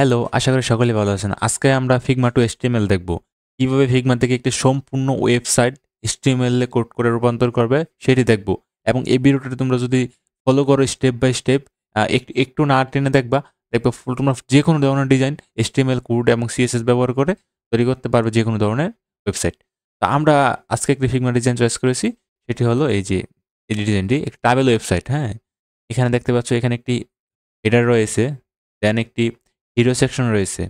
Hello, আশা করি সকলেই ভালো আছেন। আজকে আমরা Figma to HTML দেখব। কিভাবে Figma থেকে একটি সম্পূর্ণ ওয়েবসাইট HTML এ কোড করে রূপান্তর করবে সেটি দেখব। এবং এই ভিডিওটা তোমরা যদি ফলো করো স্টেপ বাই স্টেপ একটু না টেনে দেখবা, দেখবে তোমরা যেকোনো ধরনের ডিজাইন HTML কোড এবং CSS ব্যবহার করে তৈরি করতে পারবে যেকোনো ধরনের ওয়েবসাইট। তো আমরা আজকে একটি Figma ডিজাইন চয়েস করেছি। সেটি হলো এই ডিজাইনটি একটি ট্রাভেল ওয়েবসাইট, হ্যাঁ? এখানে দেখতে পাচ্ছ এখানে একটি হেডার রয়েছে, দেন একটি হিরো সেকশন রয়েছে।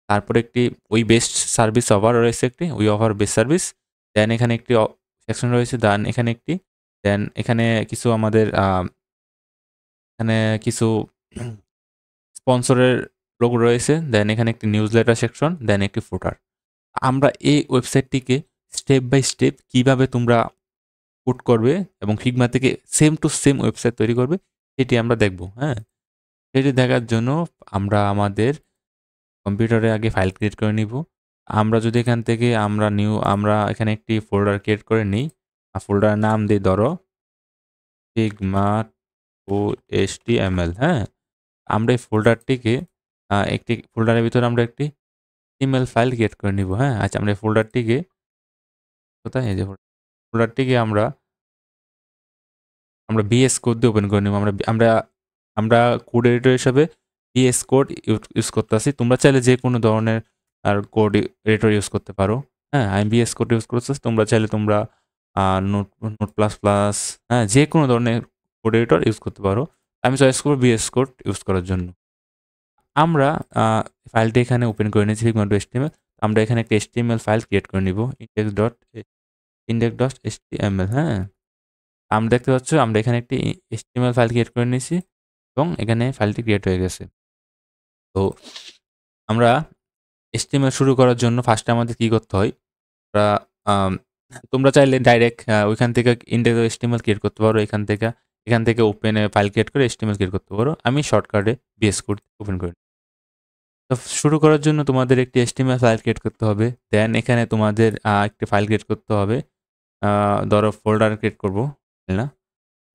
তারপরে একটি উই বেস্ট সার্ভিস অফার রয়েছে, একটি উই অফার বেস্ট সার্ভিস। দেন এখানে একটি সেকশন রয়েছে, দেন এখানে একটি, দেন এখানে কিছু আমাদের এখানে কিছু স্পন্সরের লোগো রয়েছে, দেন এখানে একটি নিউজ লেটার সেকশন, দেন একটি ফুটার। আমরা এই ওয়েবসাইটটিকে স্টেপ বাই স্টেপ কিভাবে তোমরা কোড করবে এবং ফিগমা থেকে সেম টু সেম ওয়েবসাইট তৈরি করবে সেটি আমরা দেখব, হ্যাঁ? সেটি দেখার জন্য আমরা আমাদের কম্পিউটারে আগে ফাইল ক্রিয়েট করে নিব। আমরা যদি এখান থেকে আমরা এখানে একটি ফোল্ডার ক্রিয়েট করে নিই। ফোল্ডারের নাম দিই ধরো Figma to HTML, হ্যাঁ? আমরা এই ফোল্ডারটিকে একটি ফোল্ডারের ভিতরে আমরা একটি HTML ফাইল ক্রিয়েট করে নিব, হ্যাঁ? আচ্ছা, আমরা এই ফোল্ডারটিকে কোথায়? এই যে ফোল্ডারটিকে আমরা VS কোড দিয়ে ওপেন করে নিব। আমরা আমরা কোড এডিটর হিসাবে VS কোড ইউজ করতেছি। তোমরা চাইলে যে কোনো ধরনের কোড এডিটর ইউজ করতে পারো, হ্যাঁ? আমি VS কোড ইউজ করতেছি। তোমরা চাইলে নোট প্লাস প্লাস, হ্যাঁ, যে কোনো ধরনের কোড এডিটর ইউজ করতে পারো। আমি চয়েস করব VS কোড ইউজ করার জন্য। আমরা ফাইলটি এখানে ওপেন করে নিয়েছি Figma to HTML। আমরা এখানে একটা HTML ফাইল ক্রিয়েট করে নিব index.html, হ্যাঁ? আমরা দেখতে পাচ্ছ আমরা এখানে একটি HTML ফাইল ক্রিয়েট করে নিয়েছি এবং এখানে ফাইলটি ক্রিয়েট হয়ে গেছে। তো আমরা HTML শুরু করার জন্য ফার্স্টে আমাদের কি করতে হয়? আমরা আম তোমরা চাইলে ডাইরেক্ট ওইখান থেকে index.html ক্রিয়েট করতে পারো। এখান থেকে ওপেনে ফাইল ক্রিয়েট করে HTML ক্রিয়েট করতে পারো। আমি শর্টকাটে VS কোড ওপেন করি। তো শুরু করার জন্য তোমাদের একটি HTML ফাইল ক্রিয়েট করতে হবে। দেন এখানে তোমাদের একটি ফাইল ক্রিয়েট করতে হবে। ধরো ফোল্ডার ক্রিয়েট করব, না?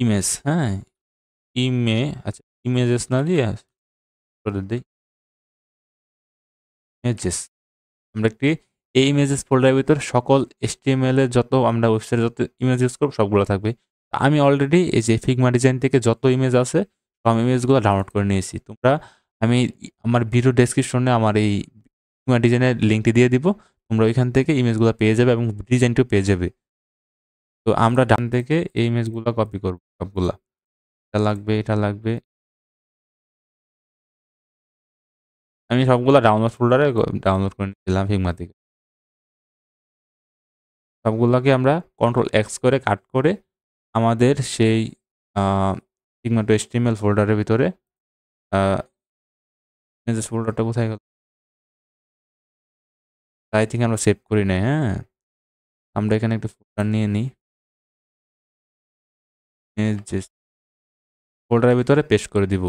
ইমেজ, হ্যাঁ? আচ্ছা, ইমেজেস না দিয়ে করে দেই ইমেজেস। আমরা এই ইমেজেস ফোল্ডারের ভিতর সকল HTML এর যত আমরা ওয়েবসাইটে যত ইমেজ ইউজ করব সবগুলো থাকবে। আমি অলরেডি এই যে Figma ডিজাইন থেকে যত ইমেজ আছে সব ইমেজগুলো ডাউনলোড করে নিয়েছি। আমি আমার ভিডিও ডেসক্রিপশনে আমার এই Figma ডিজাইনের লিঙ্কটি দিয়ে দিব। তোমরা ওইখান থেকে ইমেজগুলো পেয়ে যাবে এবং ডিজাইনটিও পেয়ে যাবে। তো আমরা ডান থেকে এই ইমেজগুলো কপি করব সবগুলা। এটা লাগবে। আমি সবগুলা ডাউনলোড ফোল্ডারে ডাউনলোড করে নিলাম Figma থেকে। সবগুলাকে আমরা কন্ট্রোল এক্স করে কাট করে আমাদের সেই Figma to HTML ফোল্ডারের ভিতরে ইমেজেস ফোল্ডারটা কোথায় গেল? আই থিংক আমরা সেভ করি নাই, হ্যাঁ? আমরা এখানে একটা ফোল্ডার নিয়ে নিই। ইমেজেস ফোল্ডারের ভিতরে পেস্ট করে দিব।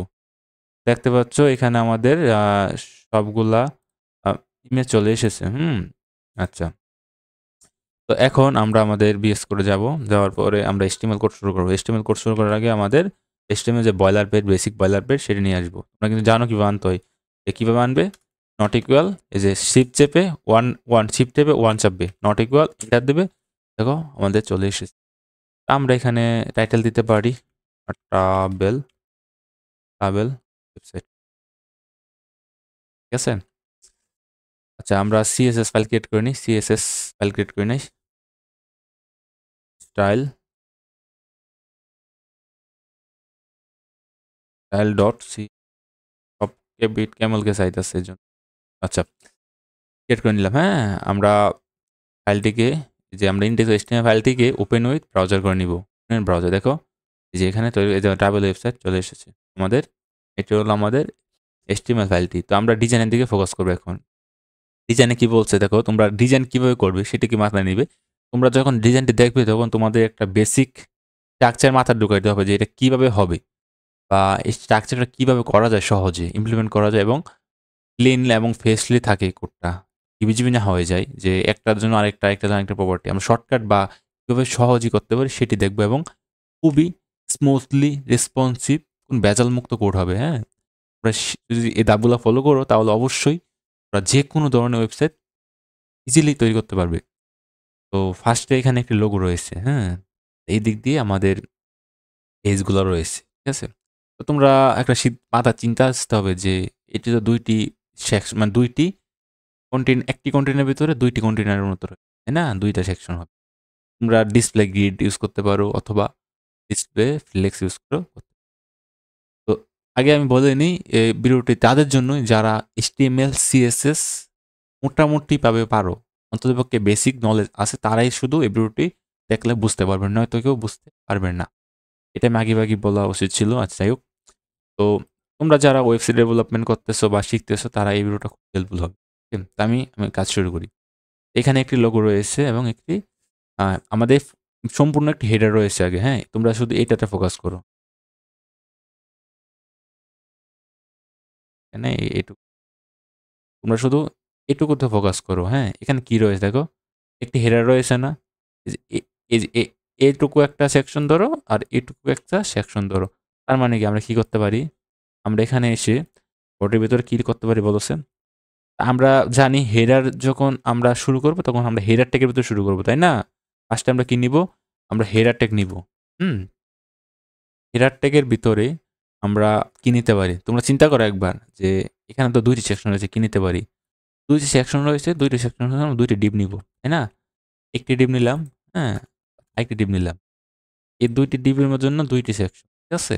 দেখতে পাচ্ছ এখানে আমাদের সবগুলা ইমেজ চলে এসেছে। আচ্ছা। তো এখন আমরা আমাদের VS কোডে যাব। যাওয়ার পরে আমরা HTML কোড শুরু করব। HTML কোড শুরু করার আগে আমাদের HTML যে বেসিক বয়লারপেট সেটা নিয়ে আসবো। তোমরা কিন্তু জানো কিভাবে আনতে হয়। কিভাবে আনবে? নট ইকুয়াল, এই যে শিফট চেপে 1 চাপবে। নট ইকুয়াল এন্টার দেবে। দেখো আমাদের চলে এসেছে। আমরা এখানে টাইটেল দিতে পারি ট্রাভেল ওয়েবসাইট। ঠিক আছে? আচ্ছা, আমরা CSS ফাইল ক্রিয়েট করে নিই। CSS ফাইল ক্রিয়েট করে নিই। style.c সবকে বিট ক্যামেলকে চাইতেছে এজন্য। আচ্ছা, ক্রিয়েট করে নিলাম, হ্যাঁ? আমরা ফাইলটিকে আমরা index.html ফাইলটিকে ওপেন উইথ ব্রাউজার করে নিব। ব্রাউজার দেখো এই যে এখানে তৈরি এই যে ট্রাভেল ওয়েবসাইট চলে এসেছে। এটি হলো আমাদের HTML ফাইলটি। তো আমরা ডিজাইনের দিকে ফোকাস করব এখন। ডিজাইনে কি বলছে দেখো, তোমরা ডিজাইন কিভাবে করবে সেটা কি মাথায় নিবে। তোমরা যখন ডিজাইনটি দেখবে তখন তোমাদের একটা বেসিক স্ট্রাকচার মাথায় ঢুকাইতে হবে যে এটা কিভাবে হবে বা এই স্ট্রাকচারটা কিভাবে করা যায়, সহজে ইমপ্লিমেন্ট করা যায় এবং ক্লিন এবং ফেসলি থাকে কোডটা। হিবিজিবি না হয়ে যায় যে একটার জন্য আরেকটা প্রপার্টি। আমরা শর্টকাট বা কিভাবে সহজেই করতে পারি সেটি দেখব এবং খুবই স্মুথলি রেসপন্সিভ ভেজাল মুক্ত কোড হবে, হ্যাঁ? তোমরা যদি এই ধাপগুলো ফলো করো তাহলে অবশ্যই তোমরা যেকোনো ধরনের ওয়েবসাইট ইজিলি তৈরি করতে পারবে। তো ফার্স্টে এখানে একটি লোগো রয়েছে, হ্যাঁ? এই দিক দিয়ে আমাদের পেজগুলো রয়েছে। ঠিক আছে? তো তোমরা একটা মাথায় চিন্তা আসতে হবে যে এটি তো ২ টি মানে ২ টি একটি কনটেন্টের ভিতরে ২ টি কন্টেইনারের মতো রয়েছে, তাই না? ২ টা সেকশন হবে। তোমরা ডিসপ্লে গ্রিড ইউজ করতে পারো অথবা ডিসপ্লে ফ্লেক্স ইউজ করেও করতে। তো আগে আমি বলে নিই এই ভিডিওটি তাদের জন্যই যারা HTML, CSS মোটামুটিভাবে পারো। অন্ততপক্ষে বেসিক নলেজ আছে তারাই শুধু এই ভিডিওটি দেখলে বুঝতে পারবেন। নয়তো কেউ বুঝতে পারবেন না। এটা আমি আগেভাগেই বলা উচিত ছিল। আচ্ছা যাই হোক। তো তোমরা যারা ওয়েবসাইট ডেভেলপমেন্ট করতেছো বা শিখতেছো তারা এই ভিডিওটা খুব হেল্পফুল হবে। ওকে? তো আমি কাজ শুরু করি। এখানে একটি লোগো রয়েছে এবং একটি আ আমাদের সম্পূর্ণ একটি হেডার রয়েছে আগে, হ্যাঁ? তোমরা শুধু এটাতে ফোকাস করো। এখানে এটুকু। তোমরা শুধু এটুকুতে ফোকাস করো, হ্যাঁ? এখানে কি রয়েছে দেখো? একটি হেডার রয়েছে না? এই যে এই যে এটুকু একটা সেকশন ধরো আর এটুকু একটা সেকশন ধরো। তার মানে কি আমরা কি করতে পারি? আমরা এখানে এসে বডির ভেতরে কি করতে পারি বলছেন? আমরা জানি হেডার যখন আমরা শুরু করব তখন আমরা হেডার ট্যাগের ভিতরে শুরু করব, তাই না? ফার্স্টে আমরা কি নিব? আমরা হেডার ট্যাগ নিব। হুম? হেডার ট্যাগের ভিতরে আমরা কি নিতে পারি? তোমরা চিন্তা করো একবার যে এখানে তো ২ টি সেকশন রয়েছে, কি নিতে পারি? ২ টি সেকশন রয়েছে, ২ টি সেকশন হলে আমরা ২ টি ডিভ নিব, তাই না? একটি ডিভ নিলাম, হ্যাঁ? আরেকটি ডিভ নিলাম। এই ২ টি ডিভের জন্য ২ টি সেকশন, ঠিক আছে?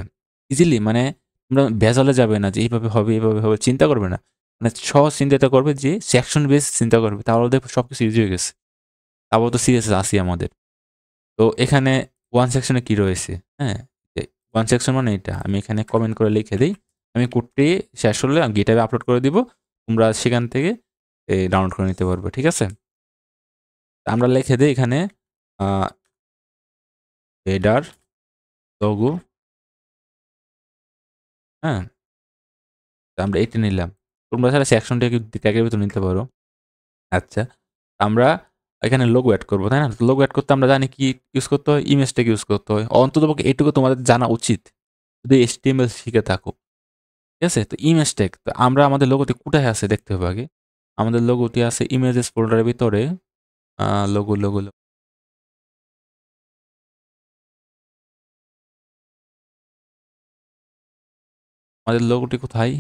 ইজিলি মানে তোমরা ভেজালে যাবে না যে এইভাবে হবে, এভাবে হবে, চিন্তা করবে না। মানে সহজ চিন্তাটা করবে যে সেকশন বেস চিন্তা করবে। তাহলে দেখবে সবকিছু ইজি হয়ে গেছে। তারপর তো সিএসএস আছেই আমাদের। তো এখানে 1 সেকশনে কি রয়েছে, হ্যাঁ? 1 সেকশন মানে এটা। আমি এখানে কমেন্ট করে লিখে দেই। আমি কোডটি শেষ হলে আমি GitHub এ আপলোড করে দিব। তোমরা সেখান থেকে ডাউনলোড করে নিতে পারবে। ঠিক আছে? আমরা লিখে দেই এখানে আ হেডার, লোগো, হ্যাঁ? তো আমরা এটা নিলাম। তোমরা চাইলে সেকশন ট্যাগের ভিতর নিতে পারো। আচ্ছা। আমরা এখানে লোগো এড করব, তাই না? লোগো এড করতে আমরা জানি কি ইউজ করতে হয়? ইমেজ ট্যাগ ইউজ করতে হয়। অন্ততপক্ষে এটুকু তোমাদের জানা উচিত। যদি HTML শিখে থাকো। ঠিক আছে? তো ইমেজ ট্যাগ। তো আমরা আমাদের লোগোটি কোথায় আছে দেখতে হবে আগে। আমাদের লোগোটি আছে ইমেজেস ফোল্ডারের ভিতরে। আ লোগো, লোগো, লোগো। আমাদের লোগোটি কোথায়?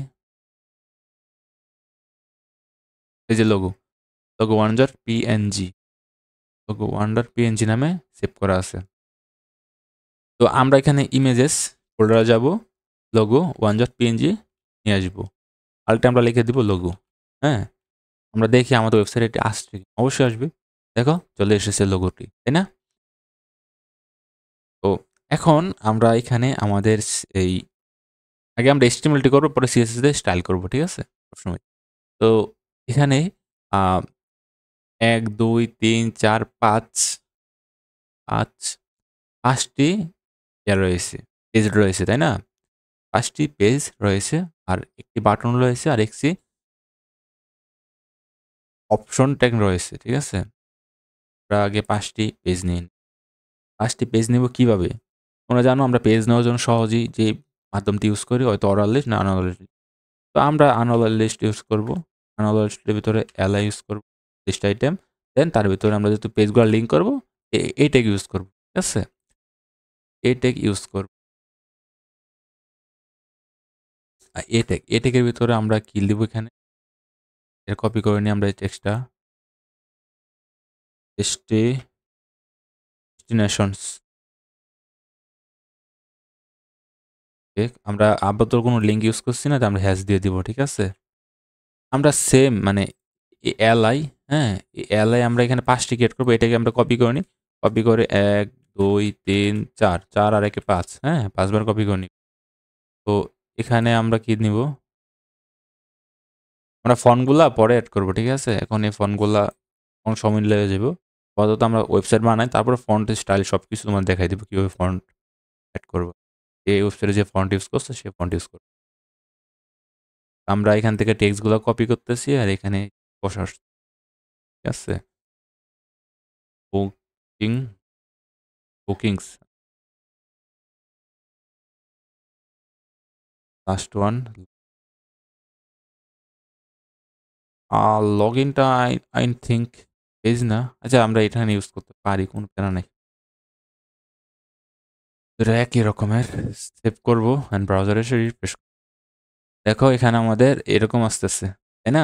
এই যে logo. Logo wonder PNG। Logo wonder PNG নামে সেভ করা আছে। তো আমরা এখানে ইমেজেস ফোল্ডারে যাব। লোগো one.png নিয়ে আসবো। আরেকটা আমরা লিখে দিব লোগো। হ্যাঁ? আমরা দেখি আমাদের ওয়েবসাইটে এটি আসছে কি? অবশ্যই আসবে। দেখো চলে এসেছে লোগোটি। তাই না? তো এখন আমরা এখানে আমাদের এই আগে আমরা HTML টি করব, পরে CSS দিয়ে স্টাইল করব। ঠিক আছে? সবসময়। তো এখানে আ ১, ২, ৩, ৪, ৫, ৫ টি রয়েছে। পেজ রয়েছে, তাই না? ৫ টি পেজ রয়েছে আর একটি বাটন রয়েছে আর একটি অপশন ট্যাগ রয়েছে। ঠিক আছে? আমরা আগে ৫ টি পেজ নিন। ৫ টি পেজ নিব কিভাবে? তোমরা জানো আমরা পেজ নেওয়ার জন্য সহজেই যে মাধ্যমটি ইউজ করি হয়তো অর্ডার লিস্ট না আনঅর্ডার লিস্ট। তো আমরা আনঅর্ডার লিস্ট ইউজ করব। আনঅর্ডার লিস্টের ভিতরে এলাই ইউজ করব। List item. দেন তার ভিতরে আমরা যেহেতু পেজগুলো লিঙ্ক করব এই ট্যাগ ইউজ করব। ঠিক আছে? এই ট্যাগ ইউজ করব। এই ট্যাগের ভিতরে আমরা কি লিখব এখানে? এটা কপি করে নিই আমরা এই টেক্সটটা। ডেস্টিনেশনস। ওকে? আমরা আপাতত কোনো লিঙ্ক ইউজ করছি না, তো আমরা হ্যাশ দিয়ে দিব। ঠিক আছে? আমরা সেম মানে এলআই, হ্যাঁ? এলআই আমরা এখানে ৫ টি ক্রিয়েট করব। এটাকে আমরা কপি করে নিই। কপি করে ১, ২, ৩, ৪, ৪ আর ১ এ ৫, হ্যাঁ? ৫ বার কপি করে নিই। তো এখানে আমরা কি নিব? আমরা ফন্টগুলা পরে এড করব। ঠিক আছে? এখন এই ফন্টগুলা অনেক সময় লেগে যাবে। আপাতত আমরা ওয়েবসাইট বানাই, তারপরে ফন্ট স্টাইল সবকিছু তোমাদের দেখাই দিব কিভাবে ফন্ট এড করব। এই ওয়েবসাইটে যে ফন্ট ইউজ করছে সে ফন্ট ইউজ করব। আমরা এখান থেকে টেক্সটগুলা কপি করতেছি আর এখানে বসাচ্ছি। ঠিক আছে? Booking, bookings last one. লগইনটা আই থিংক পেজ না। আচ্ছা আমরা এখানে ইউজ করতে পারি, কোনো প্যারা নাই। এটা একই রকমের। সেভ করব অ্যান্ড ব্রাউজারে এসে রিফ্রেশ। দেখো এখানে আমাদের এরকম আসতেছে, তাই না?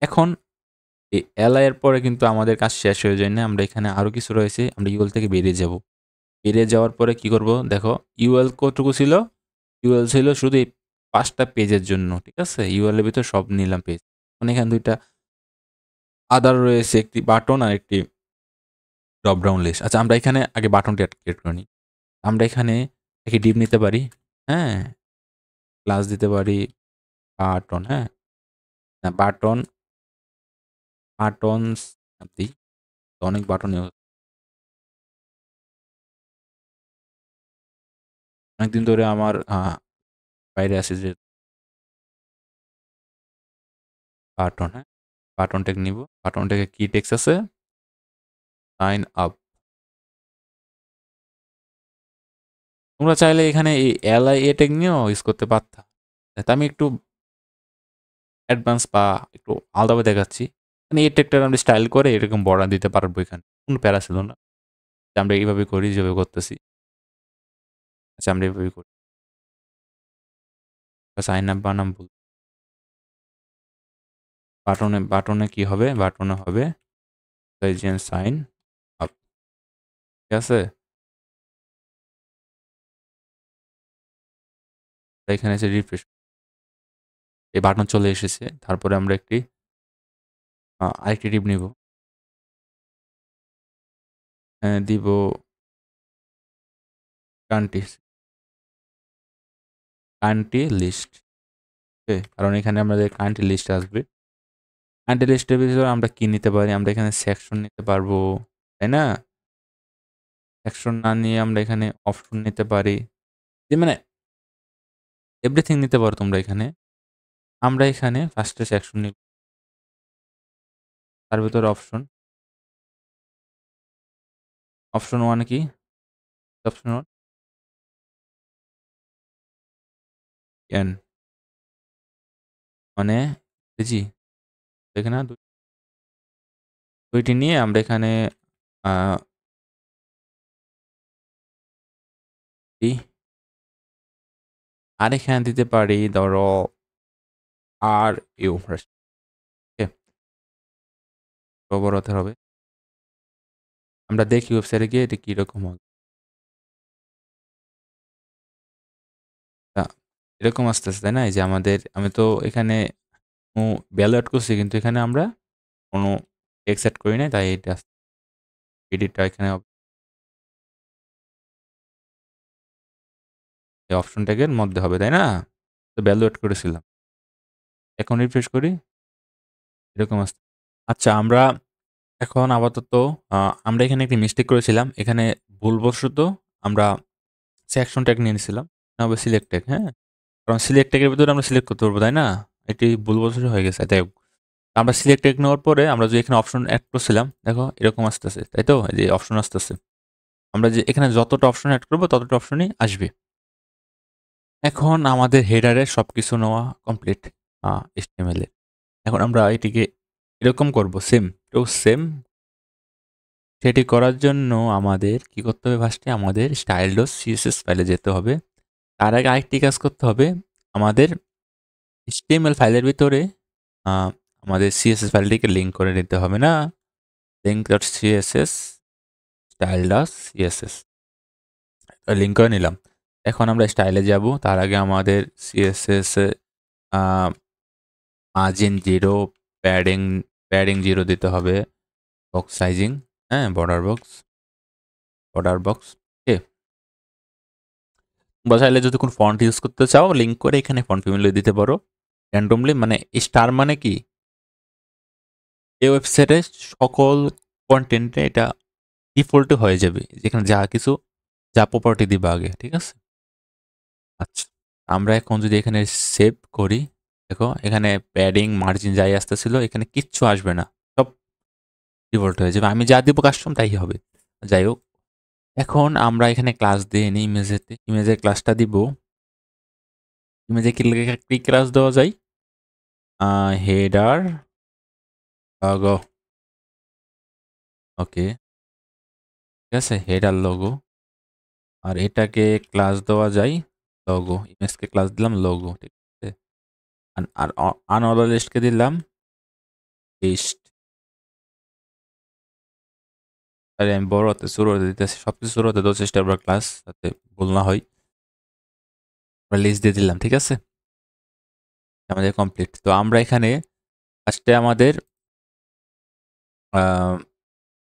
এখন এই এলআই এর পরে কিন্তু আমাদের কাজ শেষ হয়ে যায় না। আমরা এখানে আরো কিছু রয়েছে। আমরা ইউএল থেকে বেরিয়ে যাব। বেরিয়ে যাওয়ার পরে কি করব? দেখো ইউএল কতটুকু ছিল? ইউএল ছিল শুধু এই ৫ টা পেজের জন্য। ঠিক আছে? ইউএল এর ভিতর সব নিলাম পেজ। এখন এখানে ২ টা আদার রয়েছে, একটি বাটন আর একটি ড্রপ ডাউন লিস্ট। আচ্ছা আমরা এখানে আগে বাটনটা ক্রিয়েট করে নিই। আমরা এখানে একটি ডিভ নিতে পারি। হ্যাঁ? ক্লাস দিতে পারি বাটন, হ্যাঁ? না বাটনস দিই। অনেক বাটন অনেকদিন ধরে আমার বাইরে আছে যে বাটন, হ্যাঁ? বাটন ট্যাগ নিব। বাটন ট্যাগে কি টেক্সট আছে? Sign up. তোমরা চাইলে এখানে এই এলআইএ ট্যাগ নিয়েও ইউজ করতে পারতা। তা আমি একটু অ্যাডভান্স বা একটু আলাদাভাবে দেখাচ্ছি। মানে এই ট্যাগটা আমরা স্টাইল করে এরকম বর্ডার দিতে পারবো এখানে। কোনো প্যারা ছিল না। আমরা এইভাবে করি, যেভাবে করতেছি। আচ্ছা আমরা এভাবেই করি। সাইন আপ বানাম ভুল। বাটনে কি হবে? বাটনে হবে সাইন আপ। ঠিক আছে? এখানে এসে রিফ্রেশ। এই বাটন চলে এসেছে। তারপরে আমরা আরেকটি টিপ নিব। দিব কান্ট্রি কান্ট্রি লিস্ট। ওকে? কারণ এখানে আমাদের কান্ট্রি লিস্ট আসবে। কান্ট্রি লিস্টের ভিতরে আমরা কি নিতে পারি? আমরা এখানে সেকশন নিতে পারবো, তাই না? সেকশন না নিয়ে আমরা এখানে অপশন নিতে পারি। মানে এভরিথিং নিতে পারো তোমরা এখানে। আমরা এখানে ফার্স্টে সেকশন নিব। তার ভিতরে অপশন। অপশন 1 কি? অপশন 1 এন মানে জি। এখানে দুইটি নিয়ে আমরা এখানে আ আর এখানে দিতে পারি ধরো আর ইউ। ওকে? বড় হতে হবে। আমরা দেখি ওয়েবসাইটে গিয়ে এটা কিরকম হবে। আ এরকম আসতেছে, তাই না? এই যে আমি তো এখানে ভ্যালু এড করছি, কিন্তু এখানে আমরা কোনো টেক্সট এড করি নাই, তাই এটা এডিটটা এখানে এই অপশন ট্যাগের মধ্যে হবে, তাই না? তো ভ্যালু এড করেছিলাম। এখন রিফ্রেশ করি, এরকম আসছে। আচ্ছা আমরা এখন আপাতত আ আমরা এখানে একটি মিস্টেক করেছিলাম। এখানে ভুলবশত আমরা সেকশন ট্যাগ নিয়ে নিছিলাম। না হবে সিলেক্ট ট্যাগ, হ্যাঁ? কারণ সিলেক্ট ট্যাগের ভিতরে আমরা সিলেক্ট করতে পারবো, তাই না? এটি ভুলবশত হয়ে গেছে। যাই হোক। আমরা সিলেক্ট ট্যাগ নেওয়ার পরে আমরা যে এখানে অপশন এড করছিলাম, দেখো এরকম আসতেছে, তাই তো? এই যে অপশন আসতেছে। আমরা যে এখানে যতটা অপশন এড করব ততটা অপশনই আসবে। এখন আমাদের হেডারে সবকিছু নেওয়া কমপ্লিট HTML এ। এখন আমরা এটিকে এরকম করব সেম। তো সেম সেটি করার জন্য আমাদের কি করতে হবে? ফার্স্টে আমাদের style.css ফাইলে যেতে হবে। তার আগে আরেকটি কাজ করতে হবে। আমাদের HTML ফাইলের ভিতরে আ আমাদের CSS ফাইলটিকে লিংক করে নিতে হবে না? link.css style.css লিংক করে নিলাম। এখন আমরা স্টাইলে যাব। তার আগে আমাদের CSS এ আ মার্জিন 0, প্যাডিং প্যাডিং 0 দিতে হবে। বক্স সাইজিং, হ্যাঁ? Border box. ওকে? বা চাইলে যদি কোনো ফন্ট ইউজ করতে চাও, লিংক করে এখানে ফন্ট ফ্যামিলি দিতে পারো। randomly মানে স্টার মানে কি? এই ওয়েবসাইটে সকল কনটেন্টে এটা ডিফল্টে হয়ে যাবে। যেখানে যা প্রপার্টি দিবা আগে, ঠিক আছে? আচ্ছা। আমরা এখন যদি এখানে সেভ করি, দেখো এখানে প্যাডিং, মার্জিন যাই আসতেছিল এখানে কিচ্ছু আসবে না। সব ডিফল্ট হয়ে যাবে। আমি যা দিব কাস্টম তাই হবে। যাই হোক, এখন আমরা এখানে ক্লাস দিয়ে নিই ইমেজেতে। ইমেজের ক্লাসটা দিব। ইমেজে কি ক্লাস দেওয়া যায়? হেডার লগো, ওকে, ঠিক আছে, হেডার লগো। আর এটাকে ক্লাস দেওয়া যায় লগো, ইমেজকে ক্লাস দিলাম লগো, ঠিক আছে। আর আনঅর্ডার লিস্টকে দিলাম লিস্ট। তাহলে আমি বড় হাতে শুরু হতে দিতেছি, সবকিছু শুরু হতে দেওয়ার চেষ্টা করবো ক্লাস, যাতে ভুল না হয়। লিস্ট দিয়ে দিলাম, ঠিক আছে, আমাদের কমপ্লিট। তো আমরা এখানে ফার্স্টে আমাদের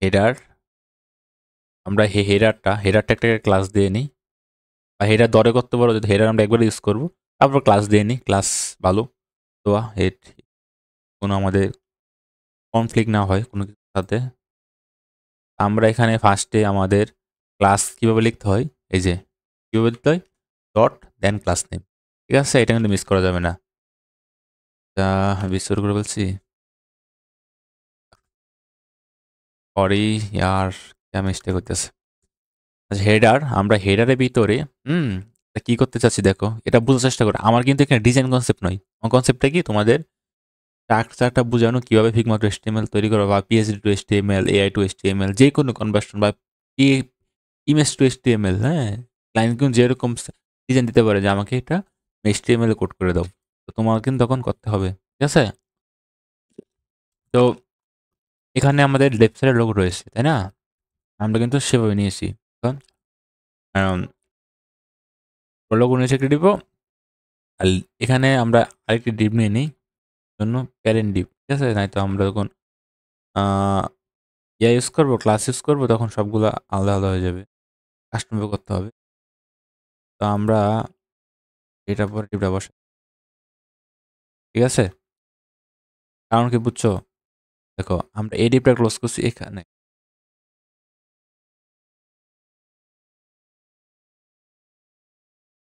হেডার, আমরা হেডারটা একটা ক্লাস দিয়ে নিই, বা হেডার দরে করতে পারো, যদি হেডার আমরা একবার ইউজ করবো, তারপর ক্লাস দিয়ে নিই, ক্লাস ভালো। তো হেড কোনো আমাদের কনফ্লিক্ট না হয় কোনো কিছুর সাথে। আমরা এখানে ফার্স্টে আমাদের ক্লাস কিভাবে লিখতে হয়, এই যে কিভাবে লিখতে হয়, ডট দেন ক্লাস নেম, ঠিক আছে, এটা কিন্তু মিস করা যাবে না। তা বিস্তার করে বলছি, সরি আর মিস্টেক হইতেছে। আচ্ছা, হেডার, আমরা হেডারের ভিতরে কি করতে চাচ্ছি দেখো, এটা বোঝার চেষ্টা করো। আমার কিন্তু এখানে ডিজাইন কনসেপ্ট নয়, আমার কনসেপ্টটা কি, তোমাদের স্ট্রাকচারটা বোঝানো, কিভাবে ফিগমা টু এচটিএমএল তৈরি করো, বা PSD to HTML, AI to HTML, যে কোনো কনভার্সন, বা ইমেজ টু এচটিএমএল। হ্যাঁ, ক্লায়েন্ট কিন্তু যেরকম ডিজাইন দিতে পারে যে আমাকে এটা এচটিএমএল কোড করে দাও, তো তোমার কিন্তু তখন করতে হবে, ঠিক আছে। তো এখানে আমাদের লেফট সাইডের লোগো রয়েছে, তাই না, আমরা কিন্তু সেভাবে নিয়েছি। লোগো নিচে একটা দিব, আর এখানে আমরা আরেকটি ডিপ নিয়ে নিই, জন্য প্যারেন্ট ডিপ, ঠিক আছে, নাই তো আমরা যখন ইয়া ইউজ করবো, ক্লাস ইউজ করবো, তখন সবগুলো আলাদা আলাদা হয়ে যাবে, কাস্টমাইজ করতে হবে। তো আমরা এটার পর ডিপটা বসাই, ঠিক আছে, কারণ কি বুঝছো, দেখো আমরা এই ডিপটা ক্লোজ করছি এখানে,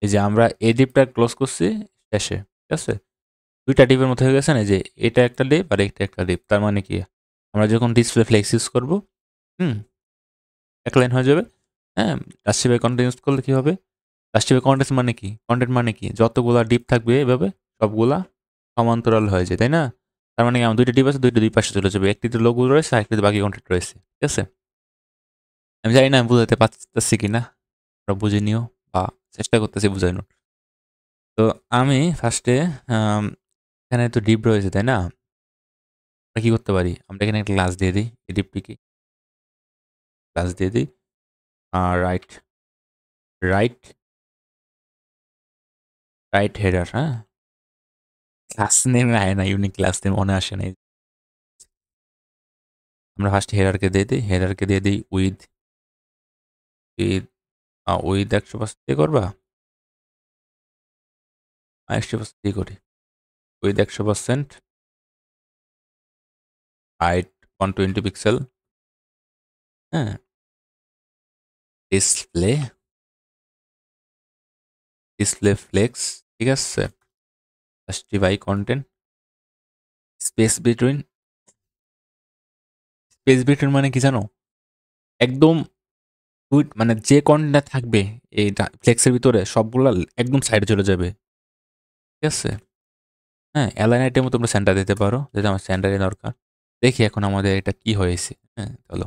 এই যে আমরা এই ডিপটা ক্লোজ করছি শেষে, ঠিক আছে, দুইটা ডিপের মধ্যে হয়ে গেছে না, যে এটা একটা ডিপ আর এটা একটা ডিপ, তার মানে কি, আমরা যখন ডিসপ্লে ফ্লেক্স ইউজ করবো, হুম, এক লাইন হয়ে যাবে। হ্যাঁ, রাশিবাই কন্টেন্ট ইউজ করলে কি হবে, রাশিবাই কন্টেন্ট মানে কি, কন্টেন্ট মানে কি, যতগুলা ডিপ থাকবে এভাবে সবগুলা সমান্তরাল হয়ে যায়, তাই না। তার মানে আমার দুইটা ডিপ আছে, দুইটা দুই পাশে চলে যাবে, একটিতে লোগো রয়েছে, আরেকটিতে বাকি কন্টেন্ট রয়েছে, ঠিক আছে। আমি জানি না আমি বুঝাতে পারতেছি কিনা, ওরা বুঝে নিও, বা চেষ্টা করতেছি বুঝানোর। তো আমি ফার্স্টে এখানে তো ডিপ রয়েছে, তাই না, আমরা কি করতে পারি, আমরা এখানে একটা ক্লাস দিয়ে দিই, এই ডিপটিকে ক্লাস দিয়ে দিই, আর রাইট রাইট রাইট হেডার, হ্যাঁ, ক্লাস নেমে আয় না, ইউনিক ক্লাস নেম মনে আসে না। আমরা ফার্স্ট হেডারকে দিয়ে দিই, হেডারকে দিয়ে দিই উইথ উইথ উইথ 100% দিয়ে করবা, 100% দিয়ে করি, উইথ 100%, হাইট 120 পিক্সেল, হ্যাঁ, ডিসপ্লে ডিসপ্লে ফ্লেক্স, ঠিক আছে, justify content, space between, space between মানে কি জানো, একদম মানে যে কন্টেন্টটা থাকবে এই ফ্লেক্সের ভিতরে সবগুলো একদম সাইডে চলে যাবে, ঠিক আছে। হ্যাঁ, অ্যালাইন আইটেমও তোমরা সেন্টার দিতে পারো, যেটা আমার সেন্টারে দরকার। দেখি এখন আমাদের এটা কি হয়েছে, হ্যাঁ, চলো,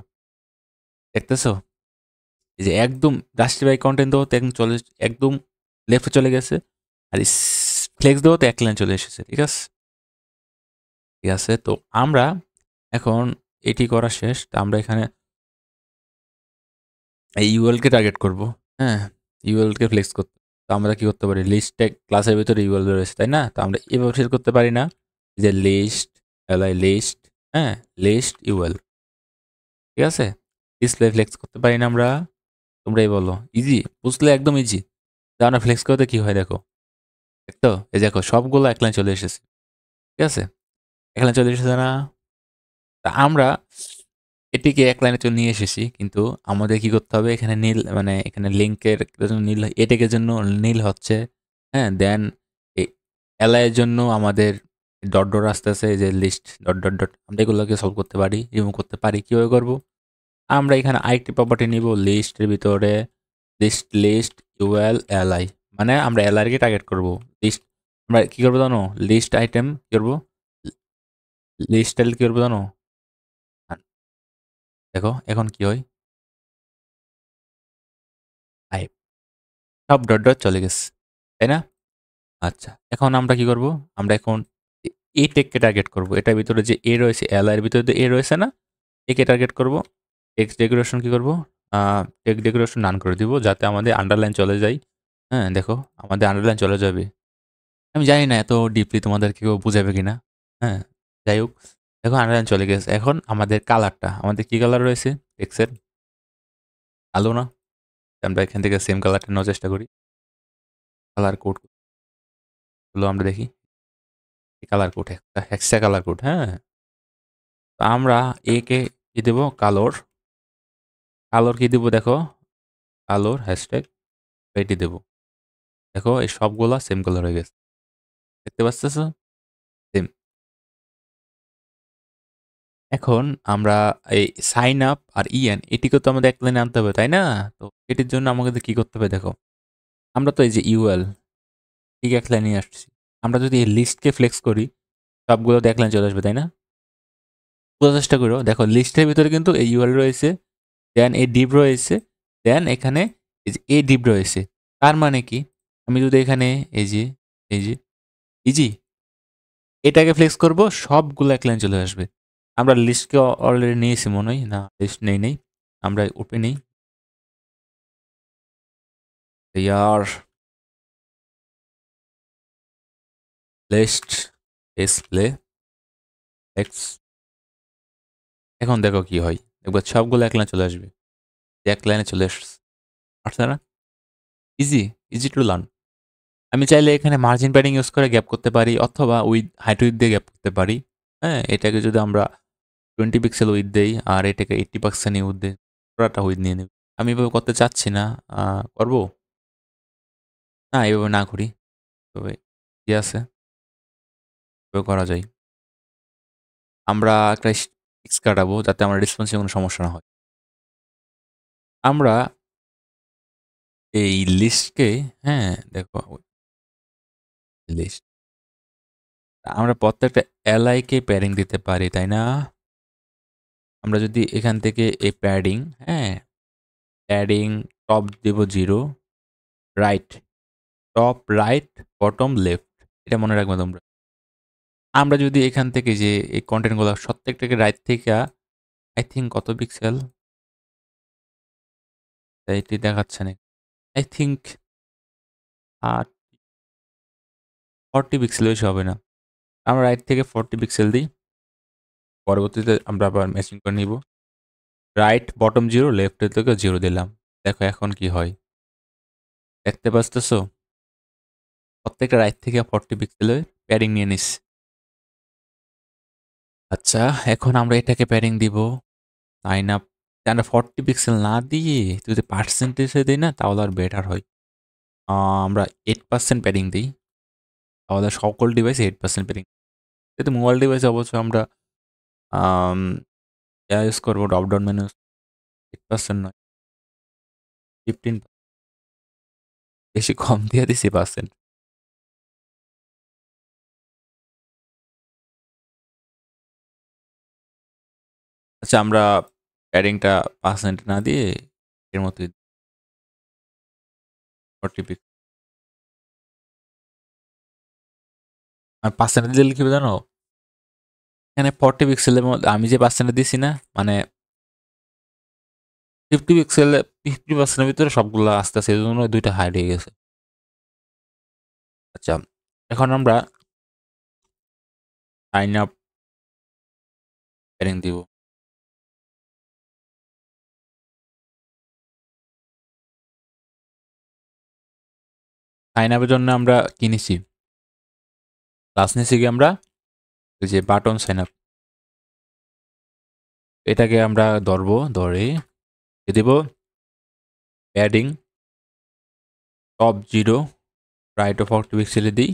দেখতেছো, এই যে একদম জাস্টিফাই কন্টেন্ট দেওয়াতে একদম চলে, একদম লেফটে চলে গেছে, আর ফ্লেক্স দেওয়াতে এক লাইন চলে এসেছে, ঠিক আছে, ঠিক আছে। তো আমরা এখন এটি করা শেষ, তো আমরা এখানে এই ইউএলকে টার্গেট করব, হ্যাঁ, ইউএলকে ফ্লেক্স করতে। তো আমরা কি করতে পারি, লিস্ট ট্যাগ ক্লাসের ভিতরে ইউএল রয়েছে, তাই না, তো আমরা এভাবে সেট করতে পারি না, যে লিস্ট এলাই লিস্ট, হ্যাঁ, লিস্ট ইউএল, ঠিক আছে, ডিসপ্লে ফ্লেক্স করতে পারি না আমরা, তোমরাই বলো, ইজি, বুঝলে একদম ইজি। তা আমরা ফ্লেক্স করতে কি হয় দেখো, দেখতো, এই দেখো সবগুলো এক লাইন চলে এসেছে, ঠিক আছে, এক লাইন চলে এসেছে না। তা আমরা এটিকে এক লাইনে চলে নিয়ে এসেছি, কিন্তু আমাদের কি করতে হবে, এখানে নীল, মানে এখানে লিঙ্কের জন্য নীল, এটাকের জন্য নীল হচ্ছে, হ্যাঁ, দেন এলআই এর জন্য আমাদের ডট ডট আসতে আছে, এই যে লিস্ট ডট ডট ডট, আমরা এগুলোকে সলভ করতে পারি, রিমুভ করতে পারি, কীভাবে করবো, আমরা এখানে আরেকটি প্রপার্টি নিব, লিস্টের ভিতরে লিস্ট লিস্ট ইউএল এলআই, মানে আমরা এলআই কে টার্গেট করবো, লিস্ট, আমরা কি করবো জানো, লিস্ট আইটেম কি করবো, স্টাইল কি করবো জানো? আ দেখো এখন কি হয়? 5 সব ডট চলে গেছে। তাই না? আচ্ছা। এখন আমরা কি করব? আমরা এখন এই টেককে টার্গেট করব। এটার ভিতরে যে A রয়েছে, এর ভিতরে যে A রয়েছে না? একে টার্গেট করব। টেক্সট ডেকোরেশন কি করব? আ টেক্সট ডেকোরেশন নান করে দিব যাতে আমাদের আন্ডারলাইন চলে যায়। হ্যাঁ? দেখো আমাদের আন্ডারলাইন চলে যাবে। আমি জানি না এত ডিপলি তোমাদেরকে কেউ বুঝাবে কিনা। হ্যাঁ? যাই হোক, দেখো আন্ডারলাইন চলে গেছে। এখন আমাদের কালারটা, আমাদের কি কালার রয়েছে টেক্সটের? কালো না? আমরা এখান থেকে সেম কালারটা নেওয়ার চেষ্টা করি। কালার কোড গুলো আমরা দেখি। কালার কোড একটা হেক্সা কালার কোড, হ্যাঁ? তো আমরা একে কি দেব? কালোর। কালোর কি দিব দেখো? কালোর হ্যাশট্যাগ এটি দেব। দেখো এই সবগুলা সেম কালার হয়ে গেছে। দেখতে পাচ্তেছো? সেম। এখন আমরা এই সাইন আপ আর ইএন এটিকেও তো আমাদের এক লাইনে আনতে হবে, তাই না? তো এটির জন্য আমাদের কি করতে হবে দেখো। আমরা তো এই যে ইউএল ঠিক এক লাইনে আসছি। আমরা যদি এই লিস্টকে ফ্লেক্স করি সবগুলো তো এক লাইনে চলে আসবে, তাই না? বোঝার চেষ্টা করো। দেখো লিস্টের ভিতরে কিন্তু এই ইউএল রয়েছে, দেন এই ডিভ রয়েছে, দেন এখানে এই যে এ ডিভ রয়েছে। তার মানে কি? আমি যদি এখানে এই যে, এই যে, ইজি এটাকে ফ্লেক্স করব সবগুলো এক লাইন চলে আসবে। আমরা লিস্টকে অলরেডি নিয়েছি মনে হয়। না লিস্ট নেই। আমরা ওপেন নেই। ইয়ার লিস্ট ডিসপ্লে এক্স এখন দেখো কি হয়। একবার সবগুলো এক লাইনে চলে আসবে। এক লাইনে চলে আসছে না? Easy, easy to learn. আমি চাইলে এখানে মার্জিন প্যাডিং ইউজ করে গ্যাপ করতে পারি অথবা উইথ হাইট উইথ দিয়ে গ্যাপ করতে পারি। হ্যাঁ? এটাকে যদি আমরা 20 পিক্সেল উইথ দেই আর এটাকে 80% উইথ দেই, পুরাটা উইথ নিয়ে নেব। আমি এভাবে করতে চাচ্ছি না। করব? না এভাবে না করি। তবে কি আছে? এভাবে করা যায়। আমরা একটা স্টিক্স কাটাবো যাতে আমার রেসপন্সে কোনো সমস্যা না হয়। আমরা এই লিস্টকে হ্যাঁ, দেখো লিস্ট। আমরা প্রত্যেকটা এলআই কে প্যাডিং দিতে পারি, তাই না? আমরা যদি এখান থেকে এই প্যাডিং, হ্যাঁ? প্যাডিং টপ দেব 0, right, top right, bottom left. এটা মনে রাখবে তোমরা। আমরা যদি এখান থেকে যে এই কনটেন্ট গুলা প্রত্যেকটাকে রাইট থেকে আই থিংক কত পিক্সেল? এটি দেখাচ্ছে না। আই থিংক আ 40 পিক্সেল বেশি হবে না। আমরা রাইট থেকে 40 পিক্সেল দিই। পরবর্তীতে আমরা আবার ম্যাচিং করে নিব। রাইট বটম 0, লেফট থেকে 0 দিলাম। দেখো এখন কি হয়? দেখতে পাচ্তেছো? প্রত্যেকটা রাইট থেকে 40 পিক্সেলের প্যাডিং নিয়ে নিস। আচ্ছা, এখন আমরা এটাকে প্যাডিং দিব। সাইন আপ আমরা 40 পিক্সেল না দিয়ে যদি পার্সেন্টেজে দেই না তাহলে আর বেটার হয়। আমরা 8% প্যাডিং দিই। তাহলে সকল ডিভাইসে 8% প্যাডিং। যেহেতু মোবাইল ডিভাইসে অবশ্যই আমরা আম ইউজ করবো ড্রপ ডাউন মেনু 8% নয়, 15 বেশি কম দিয়ে দিছি পার্সেন্ট। আচ্ছা আমরা প্যাডিংটা পার্সেন্ট না দিয়ে এর মতোই 40 পিক্সেল। আর পার্সেন্ট দিলে কি হবে জানো? এখানে 40 পিক্সেলের মধ্যে আমি যে পার্সেন্ট দিছি না মানে 50 পিক্সেল 50% এর ভিতরে সবগুলা আস্তে, আস্তে এজন্য ২ টা হাইড হয়ে গেছে। আচ্ছা, এখন আমরা সাইন আপ প্যাডিং দিব। সাইন আপের জন্য আমরা কি নিছি? ক্লাস নিছি কি আমরা? ওই যে বাটন সাইন আপ। এটাকে আমরা ধরবো, ধরে দিব প্যাডিং টপ 0, রাইট ও 40 পিক্সেলে দিই,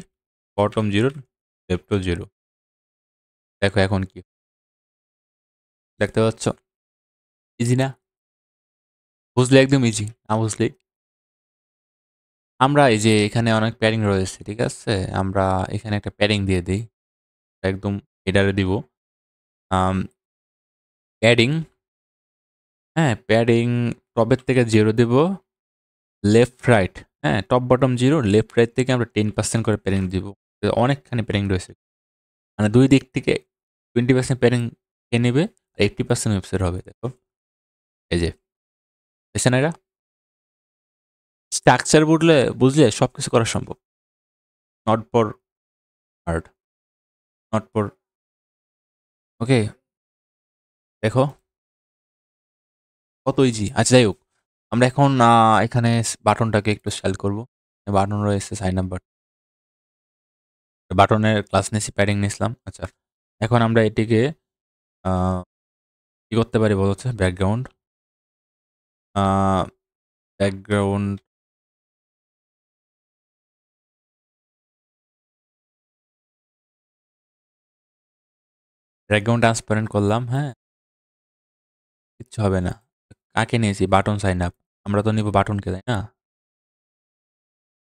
বটম 0, লেফট ও 0। দেখো এখন কি? দেখতে পাচ্ছ? ইজি না? বুঝলে একদম ইজি। না বুঝলে আমরা এই যে এখানে অনেক প্যাডিং রয়েছে, ঠিক আছে? আমরা এখানে একটা প্যাডিং দিয়ে দেই। একদম হেডারে দিব। আম প্যাডিং, হ্যাঁ? প্যাডিং টপের থেকে 0 দিব, লেফট রাইট, হ্যাঁ? টপ বটম 0, লেফট রাইট থেকে আমরা 10% করে প্যাডিং দিব। অনেকখানি প্যাডিং রয়েছে। মানে ২ দিক থেকে 20% প্যাডিং খেয়ে নিবে, আর 80% ওয়েবসাইট হবে। দেখো, এই যে, দেখছেন না এটা? স্ট্রাকচার বুঝলে সবকিছু করা সম্ভব। Not for hard, not for ওকে, দেখো কত ইজি। আচ্ছা যাই হোক, আমরা এখন এখানে বাটনটাকে একটু স্টাইল করব। বাটন রয়েছে সাইন আপ বাটন। বাটনের ক্লাস নিয়েছি, প্যাডিং নিয়েছিলাম। আচ্ছা, এখন আমরা এটিকে আ কি করতে পারি বলো তো? Background, uh background background transparent করলাম, হ্যাঁ? কিচ্ছু হবে না। কাকে নিয়েছি? Button sign up. আমরা তো নিব বাটনকে, তাই না?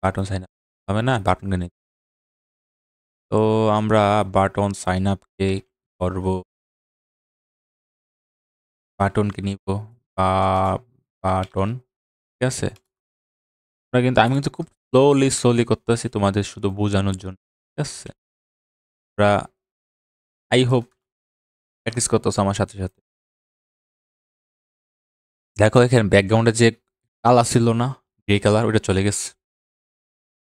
বাটন সাইন আপ হবে না? বাটনকে নিই। তো আমরা বাটন সাইন আপকে করব, বাটনকে নিব, বা বাটন, ঠিক আছে? আমি কিন্তু খুব স্লোলি করতেছি তোমাদের শুধু বোঝানোর জন্য। ঠিক আছে? তোমরা আই হোপ প্র্যাকটিস করতেছো আমার সাথে। দেখো এখানে ব্যাকগ্রাউন্ডে যে কালার ছিল না? গ্রে কালার, ওইটা চলে গেছে।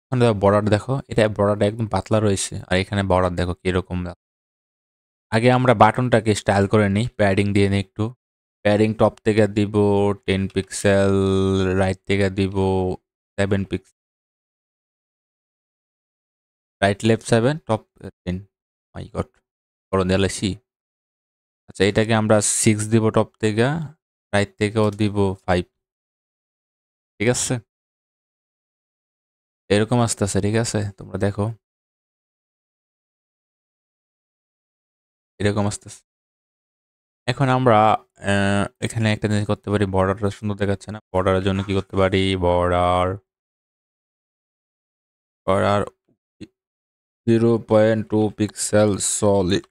এখন দেখো বর্ডার দেখো, এটা বর্ডারটা একদম পাতলা রয়েছে। আর এখানে বর্ডার দেখো কিরকম। আগে আমরা বাটনটাকে স্টাইল করে নিই, প্যাডিং দিয়ে নিই একটু। প্যাডিং টপ থেকে দিব 10 পিক্সেল, রাইট থেকে দিব 7 পিক্সেল, রাইট লেফট 7, টপ 10। মাই গড, বড় দেয়ালে। আচ্ছা, এটাকে আমরা 6 দিব টপ থেকে, রাইট থেকেও দিব 5। ঠিক আছে? এরকম আসতেছে, ঠিক আছে? তোমরা দেখো, এরকম আসতেছে। এখন আমরা এখানে একটা জিনিস করতে পারি, বর্ডারটা সুন্দর দেখাচ্ছে না? বর্ডারের জন্য কি করতে পারি? বর্ডার 0.2 পিক্সেল সলিড,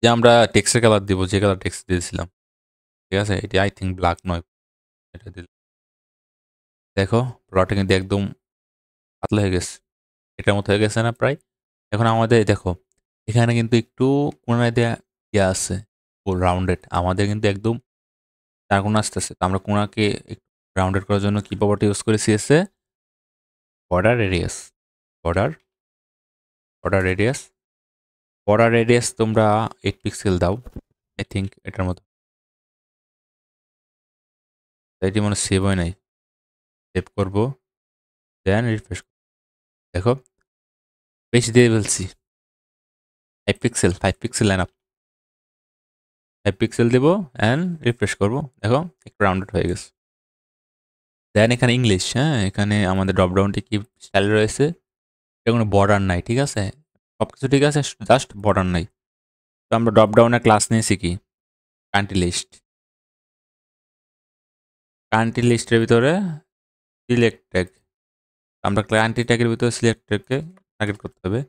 যে আমরা টেক্সটের কালার দিব, যে কালার টেক্সট দিয়েছিলাম। ঠিক আছে? এটি আই থিঙ্ক ব্ল্যাক নয়। এটা দিল। দেখো বর্ডারটা কিন্তু একদম পাতলা হয়ে গেছে। এটার মতো হয়ে গেছে না প্রায়? এখন আমাদের দেখো, এখানে কিন্তু একটু কোণায় দেয়া ইয়ে আছে, ফুল রাউন্ডেড। আমাদের কিন্তু একদম ৪ কোণ আসতেছে। তো আমরা কোণাকে একটু রাউন্ডেড করার জন্য কি প্রপার্টি ইউজ করেছি? এসে border radius, border border radius border radius তোমরা 8 পিক্সেল দাও। আই থিঙ্ক এটার মতো। এটি মনে সেভ হয় নাই। সেভ করব, দেন রিফ্রেশ। দেখো বেশি দিয়ে ফেলছি। 5 পিক্সেল, 5 পিক্সেল এনাফ। 5 পিক্সেল দিব অ্যান্ড রিফ্রেশ করব। দেখো একটু রাউন্ডেড হয়ে গেছে। দেন এখানে ইংলিশ, হ্যাঁ? এখানে আমাদের ড্রপ ডাউনটি কি স্টাইল রয়েছে? এটা কোনো বর্ডার নাই, ঠিক আছে? সবকিছু ঠিক আছে, জাস্ট বর্ডার নাই। তো আমরা ড্রপ ডাউনের ক্লাস নিয়েছি কি? Country list. কান্ট্রি লিস্টের ভিতরে সিলেক্ট ট্যাগ। আমরা কান্ট্রি ট্যাগের ভিতরে সিলেক্ট ট্যাগকে টার্গেট করতে হবে।